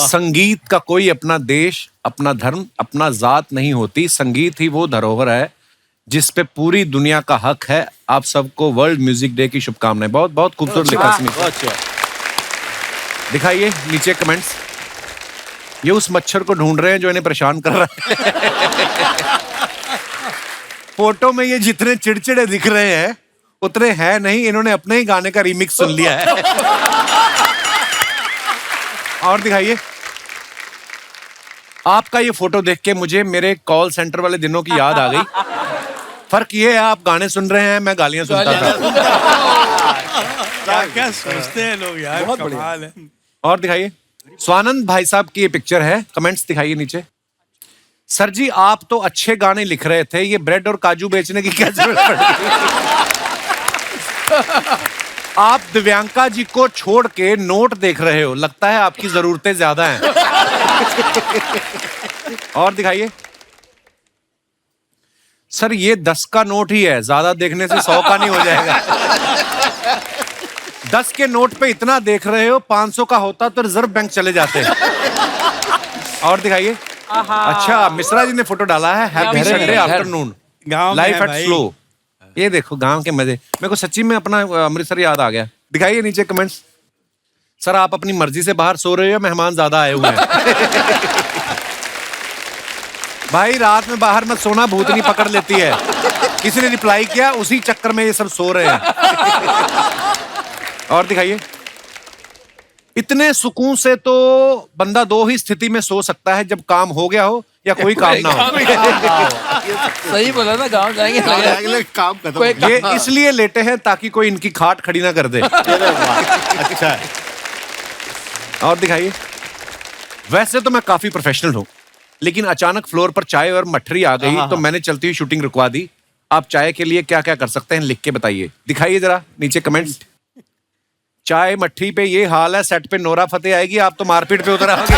संगीत का कोई अपना देश, अपना धर्म, अपना जात नहीं होती। संगीत ही वो धरोहर है जिस पे पूरी दुनिया का हक है। आप सबको वर्ल्ड म्यूजिक डे की शुभकामनाएं। बहुत बहुत खूबसूरत लिखा इसमें। दिखाइए नीचे कमेंट्स। ये उस मच्छर को ढूंढ रहे हैं जो इन्हें परेशान कर रहा है। फोटो में ये जितने चिड़चिड़े दिख रहे हैं उतने हैं नहीं, इन्होंने अपने ही गाने का रीमिक्स सुन लिया है। और दिखाइए। आपका ये फोटो देख के मुझे मेरे कॉल सेंटर वाले दिनों की याद आ गई। फर्क ये है आप गाने सुन रहे हैं, मैं गालियां सुनता था। क्या क्या सोचते हैं लोग यार, कमाल है। और दिखाइए। स्वानंद भाई साहब की ये पिक्चर है। कमेंट्स दिखाइए नीचे। सर जी आप तो अच्छे गाने लिख रहे थे, ये ब्रेड और काजू बेचने की क्या जरूरत पड़ी। आप दिव्यांका जी को छोड़ के नोट देख रहे हो, लगता है आपकी जरूरतें ज्यादा हैं। और दिखाइए। सर ये 10 का नोट ही है, ज्यादा देखने से 100 का नहीं हो जाएगा। 10 के नोट पे इतना देख रहे हो, 500 का होता तो रिजर्व बैंक चले जाते। और दिखाइए। अच्छा मिश्रा जी ने फोटो डाला है, हैप्पी संडे आफ्टरनून, गाँव में लाइफ है एट भाई। स्लो। ये देखो गांव के मजे, मेरे को सच्ची में अपना अमृतसर याद आ गया। दिखाइए नीचे कमेंट्स। सर आप अपनी मर्जी से बाहर सो रहे हो, मेहमान ज्यादा आए हुए हैं। भाई रात में बाहर मत सोना, भूतनी पकड़ लेती है। किसी ने रिप्लाई किया, उसी चक्कर में ये सब सो रहे हैं। और दिखाइए। इतने सुकून से तो बंदा 2 ही स्थिति में सो सकता है, जब काम हो गया हो या कोई काम ना हो। सही बोला ना, गाँव जाएंगे अगले काम खत्म। ये इसलिए लेटे हैं ताकि कोई इनकी खाट खड़ी ना कर दे। अच्छा है। और दिखाइए। वैसे तो मैं काफी प्रोफेशनल हूँ, लेकिन अचानक फ्लोर पर चाय और मठरी आ गई तो मैंने चलती हुई शूटिंग रुकवा दी। आप चाय के लिए क्या क्या कर सकते हैं लिख के बताइए। दिखाइए जरा नीचे कमेंट्स। चाय मट्ठी पे ये हाल है, सेट पे नोरा फतेह आएगी, आप तो मारपीट पे उतर आओगे।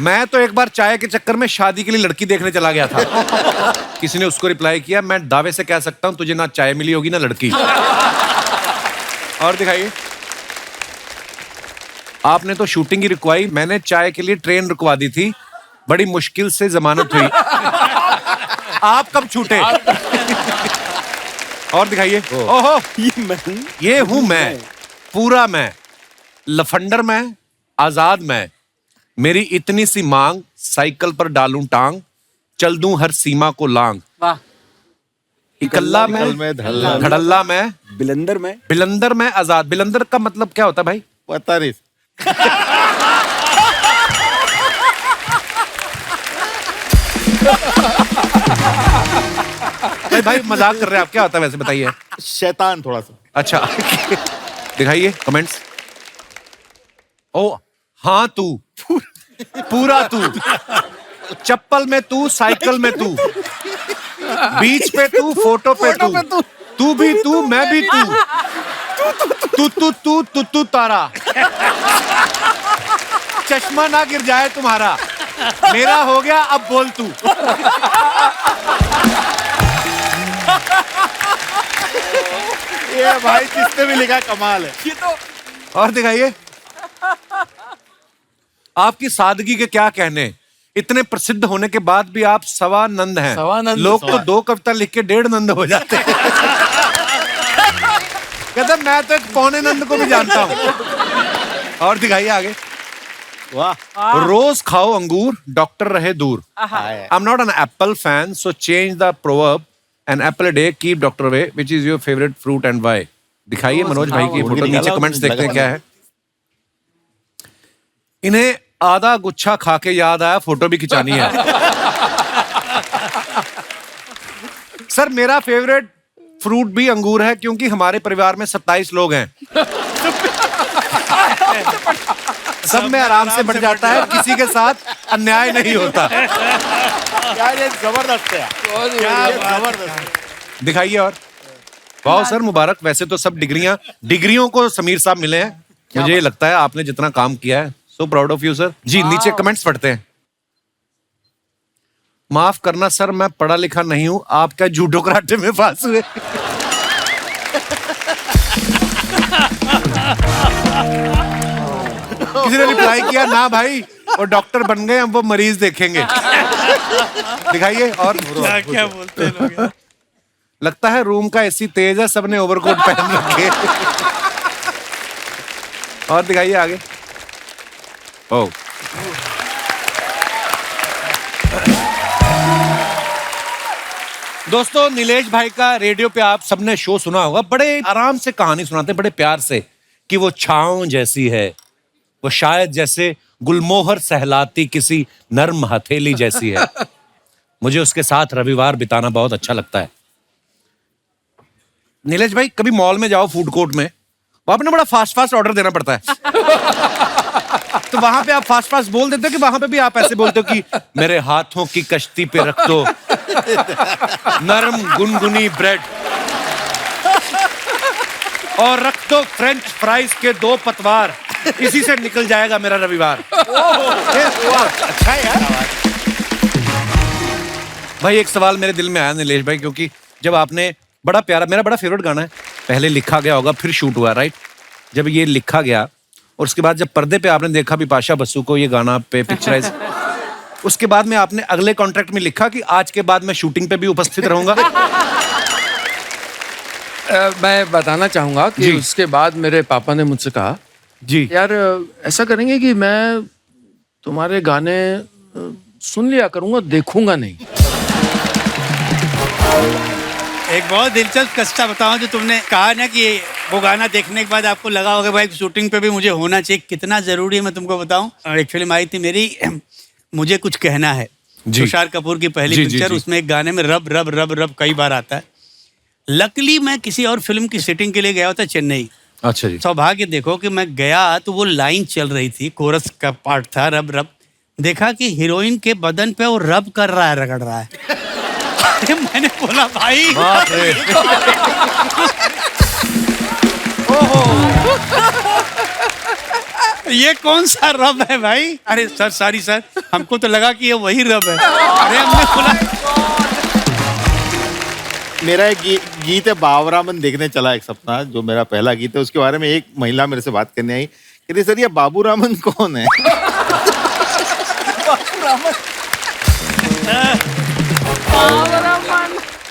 मैं तो एक बार चाय के चक्कर में शादी के लिए लड़की देखने चला गया था। किसी ने उसको रिप्लाई किया, मैं दावे से कह सकता हूं तुझे ना चाय मिली होगी ना लड़की। और दिखाइए। आपने तो शूटिंग ही रुकवाई, मैंने चाय के लिए ट्रेन रुकवा दी थी, बड़ी मुश्किल से जमानत हुई। आप कब छूटे। और दिखाइए। ओहो ये हूं मैं, पूरा मैं, लफंडर मैं, आजाद मैं, मेरी इतनी सी मांग, साइकिल पर डालूं टांग, चल दूं हर सीमा को लांग। वाह। इकल्ला मैं, धड़ल्ला मैं, बिलंदर मैं, आजाद। बिलंदर का मतलब क्या होता है भाई? पता नहीं। भाई मजाक कर रहे हैं आप, क्या होता है वैसे बताइए। शैतान थोड़ा सा। अच्छा दिखाइए कमेंट्स। ओ हाँ तू, पूरा तू, चप्पल में तू, साइकिल में तू, बीच पे तू, फोटो पे तू, तू भी तू, मैं भी तू, तू तू तू तू तू तारा, चश्मा ना गिर जाए तुम्हारा, मेरा हो गया अब बोल तू। ये भाई किसने भी लिखा, कमाल है। और दिखाइए। आपकी सादगी के क्या कहने, इतने प्रसिद्ध होने के बाद भी आप सवानंद हैं। सवानंद। लोग तो 2 कविता लिख के 1.5 नंद हो जाते हैं। कहते मैं तो एक पौने नंद को भी जानता हूं। और दिखाइए आगे। वाह। रोज खाओ अंगूर, डॉक्टर रहे दूर। I am not an apple fan, so change the proverb, an apple a day keep doctor away, which is your favourite fruit and why. दिखाइए मनोज भाई की फोटो, नीचे कमेंट्स देखते हैं क्या है। इन्हें आधा गुच्छा खा के याद आया फोटो भी खिंचानी है। सर मेरा फेवरेट फ्रूट भी अंगूर है, क्योंकि हमारे परिवार में 27 लोग हैं। सब में आराम से बढ़ जाता है, किसी के साथ अन्याय नहीं होता। यार ये जबरदस्त है। दिखाइए और। वाह सर, मुबारक। वैसे तो सब डिग्रियों को समीर साहब मिले हैं। मुझे ये लगता है आपने जितना काम किया है, so proud of you sir. जी नीचे कमेंट्स पढ़ते हैं। माफ करना सर, मैं पढ़ा लिखा नहीं हूं, आप क्या जूडो कराटे में पास हुए? किसी ने रिप्लाई किया ना भाई, वो डॉक्टर बन गए, हम वो मरीज देखेंगे। दिखाइए और। क्या बोलते हैं लोग यार। लगता है रूम का एसी तेज है, सबने ओवरकोट पहन रखे। और दिखाइए आगे। ओ दोस्तों, नीलेश भाई का रेडियो पे आप सबने शो सुना होगा। बड़े आराम से कहानी सुनाते, बड़े प्यार से, कि वो छांव जैसी है, वो शायद जैसे गुलमोहर सहलाती किसी नर्म हथेली जैसी है। मुझे उसके साथ रविवार बिताना बहुत अच्छा लगता है। नीलेश भाई, कभी मॉल में जाओ, फूड कोर्ट में, वहां पे ना बड़ा फास्ट ऑर्डर देना पड़ता है। तो वहां पे आप फास्ट बोल देते हो कि वहां पे भी आप ऐसे बोलते हो कि मेरे हाथों की कश्ती पे रख दो नरम गुनगुनी ब्रेड और रख दो फ्रेंच फ्राइज के 2 पतवार, इसी से निकल जाएगा मेरा रविवार। अच्छा यार भाई, एक सवाल मेरे दिल में आया नीलेश भाई, क्योंकि जब आपने बड़ा प्यारा, मेरा बड़ा फेवरेट गाना है, पहले लिखा गया होगा फिर शूट हुआ, राइट? जब ये लिखा गया और उसके बाद जब पर्दे पे आपने देखा बिपाशा बसु को ये गाना पे पिक्चराइज, उसके बाद में आपने अगले कॉन्ट्रैक्ट में लिखा कि आज के बाद मैं शूटिंग पे भी उपस्थित रहूंगा। मैं बताना चाहूंगा कि उसके बाद मेरे पापा ने मुझसे कहा, जी यार ऐसा करेंगे कि मैं तुम्हारे गाने सुन लिया करूंगा, देखूंगा नहीं। एक बहुत दिलचस्प किस्सा बताऊं, जो तुमने कहा ना कि वो गाना देखने के बाद आपको लगा होगा भाई शूटिंग पे भी मुझे होना चाहिए, कितना जरूरी है मैं तुमको बताऊं। और एक फिल्म आई थी मेरी, मुझे कुछ कहना है, तुषार कपूर की पहली पिक्चर। उसमें एक गाने में रब रब रब रब कई बार आता है। लकीली मैं किसी और फिल्म की शूटिंग के लिए गया था चेन्नई। अच्छा जी। सौभाग्य देखो कि मैं गया तो वो लाइन चल रही थी, कोरस का पार्ट था, रब रब। देखा कि हीरोइन के बदन पे वो रब कर रहा है, रगड़ रहा है। मैंने बोला भाई ये कौन सा रब है भाई? अरे सर सॉरी सर, हमको तो लगा कि ये वही रब है। अरे हमने बोला, मेरा एक गीत है बाबरा मन देखने चला एक सप्ताह, जो मेरा पहला गीत है। उसके बारे में एक महिला मेरे से बात करने आई, कहती सर ये बाबू रामन कौन है?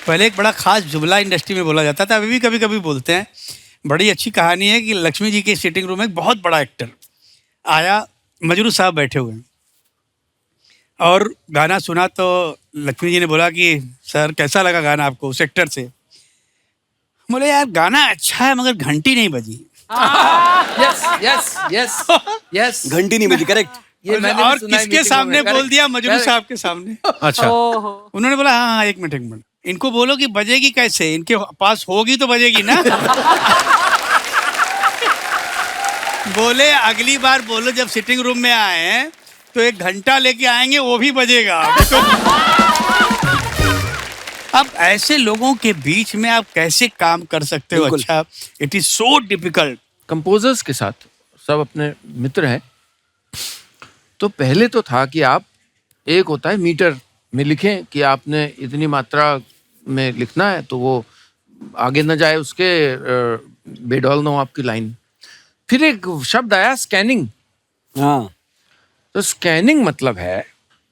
पहले एक बड़ा खास जुमला इंडस्ट्री में बोला जाता था, अभी भी कभी कभी बोलते हैं। बड़ी अच्छी कहानी है कि लक्ष्मी जी के सिटिंग रूम में एक बहुत बड़ा एक्टर आया, मजरू साहब बैठे हुए हैं, और गाना सुना तो लक्ष्मी जी ने बोला कि सर कैसा लगा गाना आपको उस एक्टर से? बोले यार गाना अच्छा है मगर घंटी नहीं बजी। यस यस यस यस, घंटी नहीं बजी, करेक्ट। ये मैंने और भी सुना है किसके मीटिंगों सामने में, बोल दिया? मजरू साहब के सामने। अच्छा। उन्होंने बोला हाँ एक मिनट, इनको बोलो कि बजेगी कैसे, इनके पास होगी तो बजेगी ना। बोले अगली बार बोलो जब सिटिंग रूम में आए हैं तो 1 घंटा लेके आएंगे, वो भी बजेगा। अब ऐसे लोगों के बीच में आप कैसे काम कर सकते हो? अच्छा, it is so difficult. Composers के साथ सब अपने मित्र हैं, तो पहले तो था कि आप, एक होता है मीटर में लिखें कि आपने इतनी मात्रा में लिखना है, तो वो आगे न जाए उसके, बेडौल ना हो आपकी लाइन। फिर एक शब्द आया स्कैनिंग। हाँ, तो स्कैनिंग मतलब है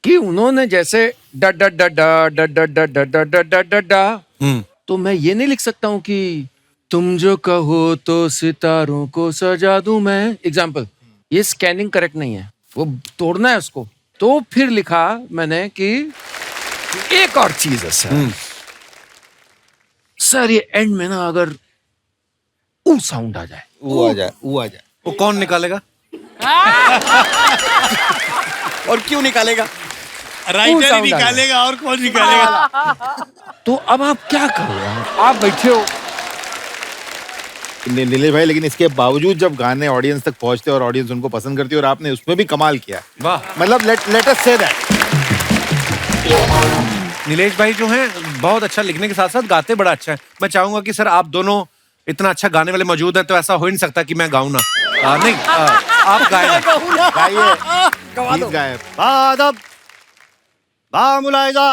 कि उन्होंने जैसे डा डा डा डा डा डा डा डा डा डा डा डा डा, तो मैं ये नहीं लिख सकता हूँ कि तुम जो कहो तो सितारों को सजा दूं मैं। एग्जाम्पल, ये स्कैनिंग करेक्ट नहीं है, वो तोड़ना है उसको। तो फिर लिखा मैंने कि एक और चीज है सर, सर ये एंड में ना अगर ऊ साउंड आ जाए, वो आ जाए, वो आ जाए, वो कौन निकालेगा? और क्यों निकालेगा? राइटर ही निकालेगा, और कौन निकालेगा? तो अब आप क्या करो यार? आप बैठे हो, नीलेश भाई, लेकिन इसके बावजूद जब गाने ऑडियंस तक पहुंचते और ऑडियंस उनको पसंद करती है, और आपने उसमें भी कमाल किया। वाह। मतलब let us say that. Nilesh भाई जो हैं बहुत अच्छा लिखने के साथ साथ गाते बड़ा अच्छा है। मैं चाहूंगा कि सर आप दोनों इतना अच्छा गाने वाले मौजूद हैं, तो ऐसा हो ही नहीं सकता कि मैं गाऊं ना। नहीं, आप गाएं। गाइए, प्लीज गाएं। बादब, बामुलाइजा,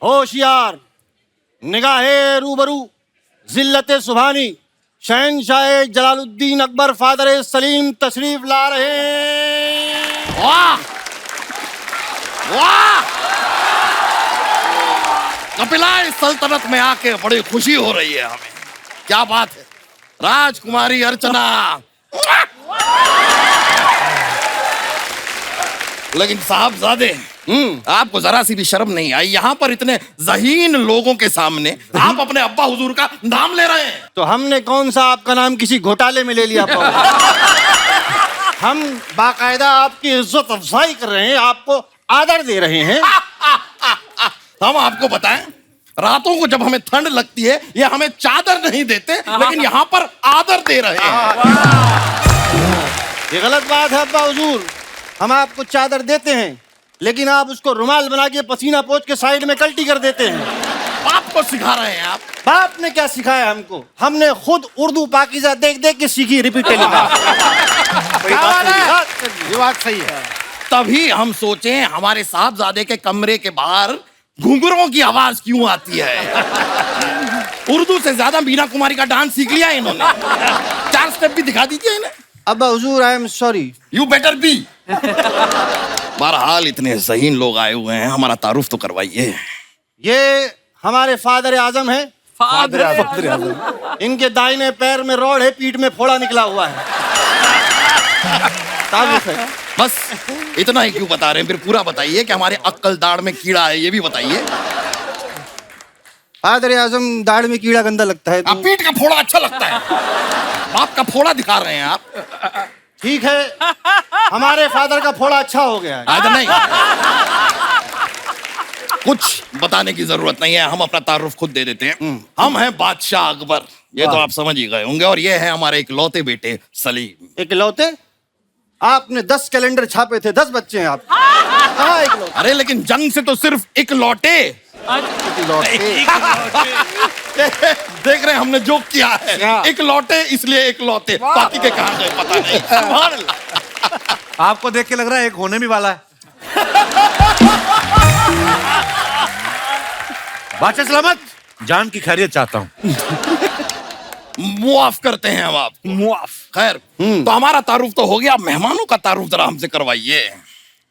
होशियार, निगाहे रूबरू, जिल्लते सुभानी, शहनशाह जलालुद्दीन अकबर फादर सलीम तशरीफ ला रहे हैं। वाह वाह, कपिला इस सल्तनत में आके बड़ी खुशी हो रही है हमें। क्या बात है, राजकुमारी अर्चना। लेकिन साहबजादे, आपको जरा सी भी शर्म नहीं आई? यहाँ पर इतने ज़हीन लोगों के सामने आप अपने अब्बा हुजूर का नाम ले रहे हैं। तो हमने कौन सा आपका नाम किसी घोटाले में ले लिया? हम बाकायदा आपकी इज्जत अफजाई कर रहे हैं, आपको आदर दे रहे हैं। हम आपको बताएं, रातों को जब हमें ठंड लगती है ये हमें चादर नहीं देते, लेकिन यहाँ पर आदर दे रहे हैं। ये गलत बात है अब्बा हुजूर। हम आपको चादर देते हैं, लेकिन आप उसको रुमाल बना के पसीना पोंछ के साइड में कल्टी कर देते हैं। बाप को सिखा रहे हैं आप? बाप ने क्या सिखाया हमको? हमने खुद उर्दू पाकीज़ा देख देख के सीखी, रिपीट टेलीग्राफ। ये बात सही है। तभी हम सोचे हमारे साहबजादे के कमरे के बाहर घुंघरों की आवाज क्यों आती है। उर्दू से ज्यादा मीना कुमारी का डांस सीख लिया इन्होंने। 4 स्टेप भी दिखा दीजिए इन्हें। अब्बा हुजूर, I am sorry. You better be. बहरहाल इतने ज़हीन लोग आए हुए हैं, हमारा तारुफ तो करवाइए। ये हमारे फादर आजम है। फादर आजम। इनके दाहिने पैर में रोड है, पीठ में फोड़ा निकला हुआ है। तारुफ है। बस इतना ही क्यों बता रहे हैं? फिर पूरा बताइए कि हमारे अक्कल दाढ़ में कीड़ा है, ये भी बताइए। फादर आजम, दाढ़ में कीड़ा गंदा लगता है। आप पीठ का फोड़ा अच्छा लगता है। बाप का फोड़ा दिखा रहे हैं आप। ठीक है, हमारे फादर का फोड़ा अच्छा हो गया है। नहीं, कुछ बताने की जरूरत नहीं है, हम अपना तारुफ खुद दे देते हैं। हम हैं बादशाह अकबर, ये तो आप समझ ही गए होंगे, और ये है हमारे इकलौते बेटे सलीम। इकलौते? आपने 10 कैलेंडर छापे थे, 10 बच्चे हैं आप। कहाँ इकलौते? अरे लेकिन जंग से तो सिर्फ इकलौटे। देख रहे हैं हमने जोक किया है। इकलौटे इसलिए इकलौते, बाकी के कहाँ गए पता नहीं। सुभान अल्लाह। आपको देख के लग रहा है एक होने भी वाला है। बादशाह सलामत, जान की खैरियत चाहता हूँ। मुआफ करते हैं हम आपको। मुआफ। खैर, तो हमारा तारुफ तो हो गया, मेहमानों का तारुफ जरा हमसे करवाइए।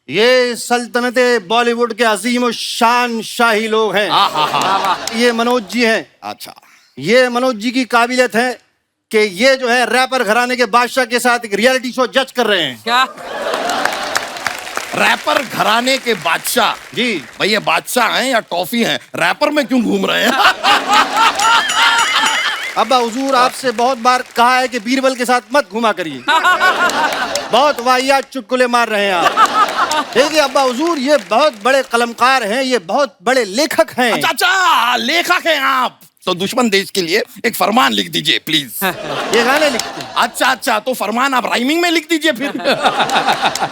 ये सल्तनते बॉलीवुड के अजीम और शान शाही लोग हैं। ये मनोज जी हैं। अच्छा, ये मनोज जी की काबिलियत है कि ये जो है रैपर घराने के बादशाह के साथ एक रियलिटी शो जज कर रहे हैं। क्या? रैपर घराने के बादशाह? जी भाई, ये बादशाह हैं या टॉफी हैं? रैपर में क्यों घूम रहे हैं? अब्बा हुजूर, आपसे बहुत बार कहा है कि बीरबल के साथ मत घुमा करिए। बहुत वाहियात चुटकुले मार रहे हैं आप। देखिए अब्बा हुजूर, ये बहुत बड़े कलमकार हैं, ये बहुत बड़े लेखक हैं। अच्छा, लेखक हैं आप? तो दुश्मन देश के लिए एक फरमान लिख दीजिए प्लीज। ये गाने लिखते हैं। अच्छा, तो फरमान आप राइमिंग में लिख दीजिए फिर।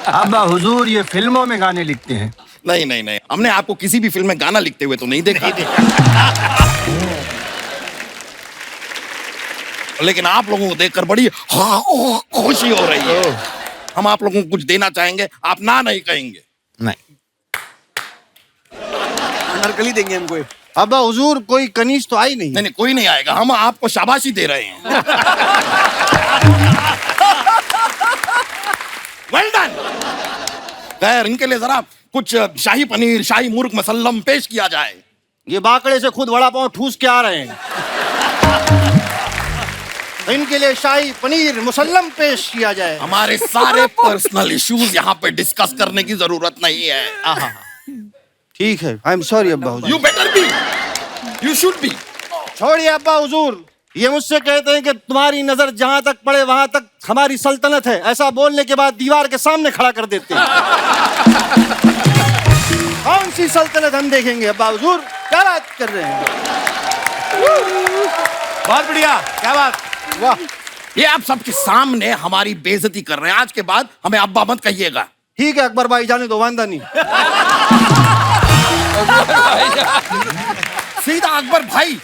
अब्बा हुजूर, ये फिल्मों में गाने लिखते हैं। नहीं, हमने आपको किसी भी फिल्म में गाना लिखते हुए तो नहीं देखा। लेकिन आप लोगों को देखकर बड़ी खुशी हो रही है। हम आप लोगों को कुछ देना चाहेंगे, आप ना नहीं कहेंगे? नहीं। अनारकली देंगे हमको। अब्बा हुजूर, कोई कनीज तो आई नहीं। नहीं, कोई नहीं आएगा, हम आपको शाबाशी दे रहे हैं। Well done. खैर, इनके लिए जरा कुछ शाही पनीर, शाही मुर्ग मसल्लम पेश किया जाए। ये बाकड़े से खुद वड़ा पाव ठूस के आ रहे हैं। इनके लिए शाही पनीर मुसल्लम पेश किया जाए। हमारे सारे पर्सनल इश्यूज यहाँ पे डिस्कस करने की जरूरत नहीं है। ठीक है, आई एम सॉरी अब्बा हुजूर। You better be, you should be. छोड़िए अब्बा हुजूर, ये मुझसे कहते हैं कि तुम्हारी नजर जहां तक पड़े वहां तक हमारी सल्तनत है। ऐसा बोलने के बाद दीवार के सामने खड़ा कर देते हैं। कौन सी सल्तनत हम देखेंगे अब्बा हुजूर? क्या बात कर रहे हैं? बहुत बढ़िया, क्या बात। वाह। ये आप सबके सामने हमारी बेइज्जती कर रहे हैं। आज के बाद हमें अब्बा मत कहिएगा। ठीक है अकबर भाई, जाने दो, वांदा नहीं। सीधा अकबर भाई।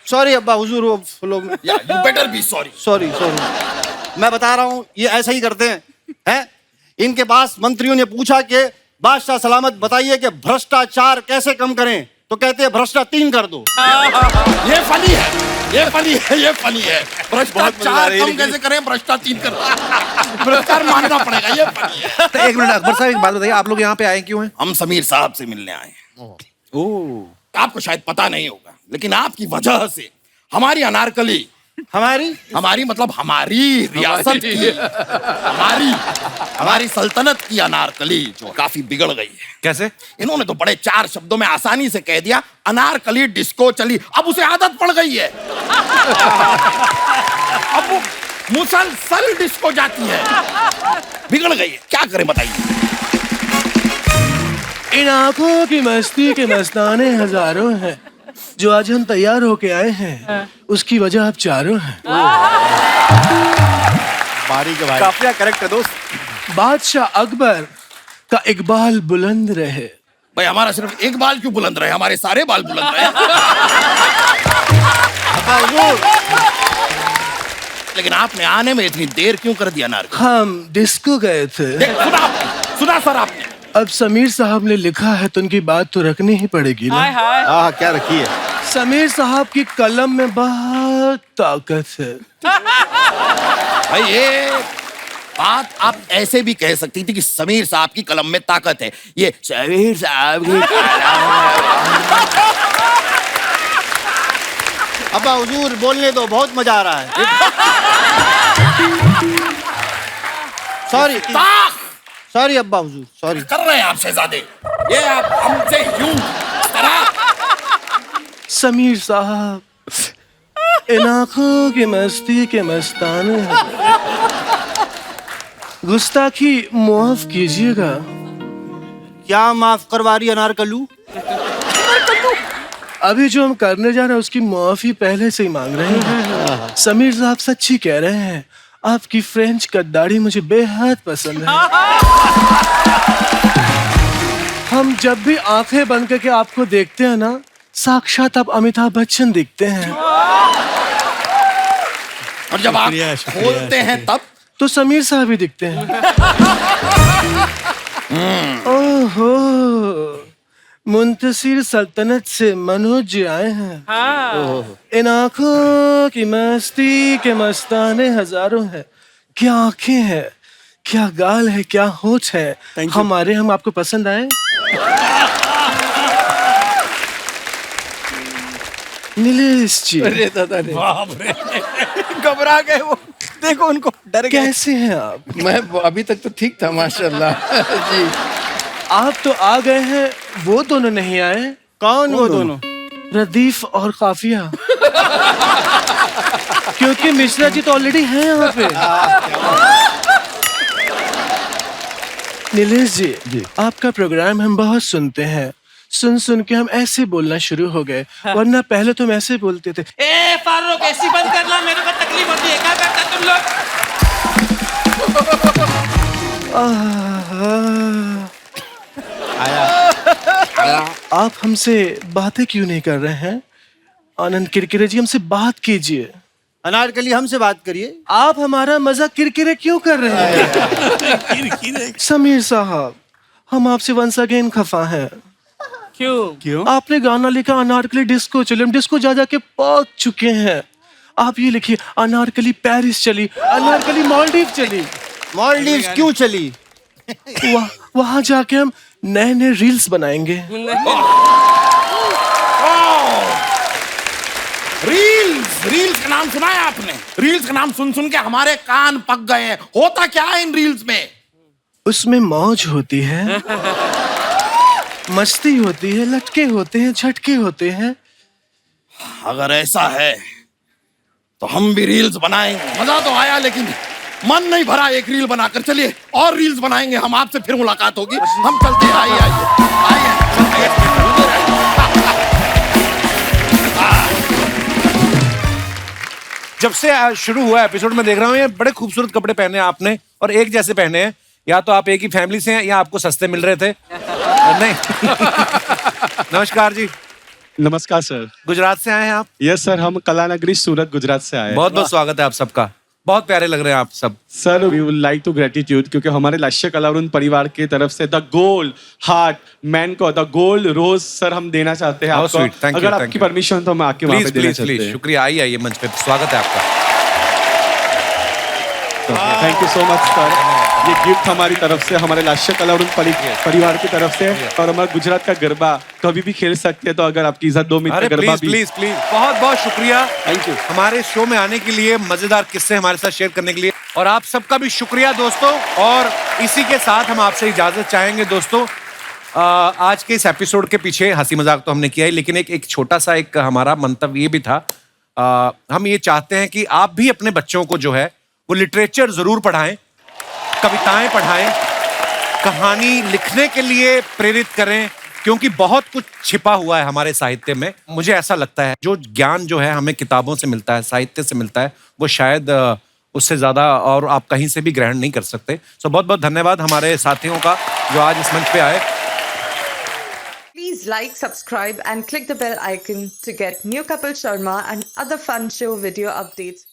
सॉरी अब्बा हुजूर, वो लोग you better be sorry. Sorry मैं बता रहा हूँ, ये ऐसा ही करते हैं। इनके पास मंत्रियों ने पूछा कि बादशाह सलामत बताइए कि भ्रष्टाचार कैसे कम करें, तो कहते हैं भ्रष्टा 3 कर दो। ये फनी है, ये फनी है, ये फनी है। भ्रष्टाचार कम कैसे करें, भ्रष्टाचार 3 कर दो। भ्रष्टाचार मानना पड़ेगा, ये फनी है। तो एक मिनट अकबर साहब, एक बात बताइए, आप लोग यहाँ पे आए क्यों हैं? हम समीर साहब से मिलने आए हैं। आपको शायद पता नहीं होगा, लेकिन आपकी वजह से हमारी अनारकली, हमारी मतलब हमारी रियासत की, हमारी सल्तनत की अनारकली जो काफी बिगड़ गई है। कैसे? इन्होंने तो बड़े 4 शब्दों में आसानी से कह दिया, अनारकली डिस्को चली। अब उसे आदत पड़ गई है। अब वो मुसलसल डिस्को जाती है। बिगड़ गई है, क्या करें बताइए। इन आंखों की मस्ती के मस्ताने हजारों हैं, जो आज हम तैयार होके आए हैं, उसकी वजह आप चारों हैं। बारीक है भाई। काफिया करेक्ट है दोस्त। बादशाह अकबर का इकबाल बुलंद रहे। भाई हमारा सिर्फ एक बाल क्यों बुलंद रहे, हमारे सारे बाल बुलंद रहे। लेकिन आपने आने में इतनी देर क्यों कर दिया नार? हम डिस्को गए थे। सुना सर आपने? अब समीर साहब ने लिखा है तो उनकी बात तो रखनी ही पड़ेगी ना। हाँ, क्या रखी है? समीर साहब की कलम में बहुत ताकत है। भाई ये बात आप ऐसे भी कह सकती थी कि समीर साहब की कलम में ताकत है। ये समीर साहब की अब्बा हुजूर बोलने दो, बहुत मजा आ रहा है। सॉरी अब्बा हुजूर, सॉरी। कर रहे हैं आप शहजादे, ये आप हमसे यूं समीर साहब, इन आंखों की मस्ती के मस्ताने हैं। गुस्ताखी माफ कीजिएगा। क्या माफ करवा रही अनारकलू? अभी जो हम करने जा रहे हैं उसकी माफी पहले से ही मांग रहे हैं। समीर साहब सच्ची कह रहे हैं, आपकी फ्रेंच कद्दाड़ी मुझे बेहद पसंद है। हम जब भी आंखें बंद करके आपको देखते हैं ना, साक्षात आप अमिताभ बच्चन दिखते हैं। और जब आप बोलते हैं तब तो समीर साहब ही दिखते हैं। ओहो, मुंतसिर सल्तनत से मनोज जी आए हैं। इन आंखों की मस्ती के मस्ताने हजारों हैं। क्या आंखें हैं, क्या गाल है, क्या होठ है। हम आपको पसंद आए? नीलेश जी, अरे दादा रे, घबरा गए वो, देखो उनको, डर गए। कैसे हैं आप? मैं अभी तक तो ठीक था माशाल्लाह जी। आप तो आ गए हैं, वो दोनों नहीं आए। कौन वो दोनों? रदीफ और काफिया। क्योंकि मिश्रा जी तो ऑलरेडी हैं यहाँ पे। नीलेश जी, आपका प्रोग्राम हम बहुत सुनते हैं। सुन के हम ऐसे बोलना शुरू हो गए, वरना पहले तुम ऐसे बोलते थे। ए फारूक, ऐसी बंद करना, मेरे को तकलीफ होती है। क्या करते तुम लोग? आप हमसे बातें क्यों नहीं कर रहे हैं? आनंद किरकिरे जी, हमसे बात कीजिए। अनारकली, हमसे बात करिए। आप हमारा मजाक किरकिरे क्यों कर रहे हैं? समीर साहब, हम आपसे वंस अगेन खफा हैं। क्यों? आपने गाना लिखा अनारकली डिस्को चली, हम डिस्को जा के पहुंच चुके हैं। आप ये लिखिए, अनारकली पेरिस चली, अनारकली मालदीव चली। मालदीव क्यों चली? वहां जाके हम नए रील्स बनाएंगे। रील्स का नाम सुना है आपने? रील्स का नाम सुन के हमारे कान पक गए हैं। होता क्या है इन रील्स में? उसमें मौज होती है, मस्ती होती है, लटके होते हैं, झटके होते हैं। अगर ऐसा है तो हम भी रील्स बनाएंगे। मजा तो आया, लेकिन मन नहीं भरा एक रील बनाकर। चलिए और रील्स बनाएंगे हम, आपसे फिर मुलाकात होगी। हम चलते हैं, आइए। जब से शुरू हुआ एपिसोड में देख रहा हूँ ये बड़े खूबसूरत कपड़े पहने हैं आपने और एक जैसे पहने हैं। या तो आप एक ही फैमिली से हैं या आपको सस्ते मिल रहे थे। नहीं। नमस्कार जी। नमस्कार सर। गुजरात से आए हैं आप? यस सर, हम कलानगरी सूरत गुजरात से आए हैं। बहुत बहुत स्वागत है आप सबका। बहुत प्यारे लग रहे हैं आप सब। Sir we would like to gratitude क्योंकि हमारे लास्य कलावरुण परिवार की तरफ से द गोल्ड हार्ट मैन को द गोल्ड रोज सर हम देना चाहते हैं आपको। अगर आपकी परमिशन तो हम आके वहाँ पे देना चाहते हैं। शुक्रिया, आइए मंच पे, स्वागत है आपका। Thank you so much sir. ये गिफ्ट हमारी तरफ से, हमारे लास्य कलावरुण परिवार की तरफ से, और हमारा गुजरात का गरबा कभी भी खेल सकते हैं, तो अगर आपकी इज्जत दो मिनट अरे गरबा प्लीज प्लीज बहुत बहुत शुक्रिया। थैंक यू हमारे शो में आने के लिए, मजेदार किस्से हमारे साथ शेयर करने के लिए, और आप सबका भी शुक्रिया दोस्तों। और इसी के साथ हम आपसे इजाजत चाहेंगे दोस्तों। आज के इस एपिसोड के पीछे हंसी मजाक तो हमने किया ही, लेकिन एक छोटा सा एक हमारा मंतव्य ये भी था। हम ये चाहते हैं कि आप भी अपने बच्चों को जो है वो लिटरेचर जरूर पढ़ाएं, कविताएं पढ़ाएं, कहानी लिखने के लिए प्रेरित करें, क्योंकि बहुत कुछ छिपा हुआ है हमारे साहित्य में। मुझे ऐसा लगता है जो ज्ञान जो है हमें किताबों से मिलता है, साहित्य से मिलता है, वो शायद उससे ज्यादा और आप कहीं से भी ग्रहण नहीं कर सकते। सो बहुत बहुत धन्यवाद हमारे साथियों का जो आज इस मंच पे आए। Please like, subscribe and click the bell icon to get new Kapil Sharma and other fun show video updates.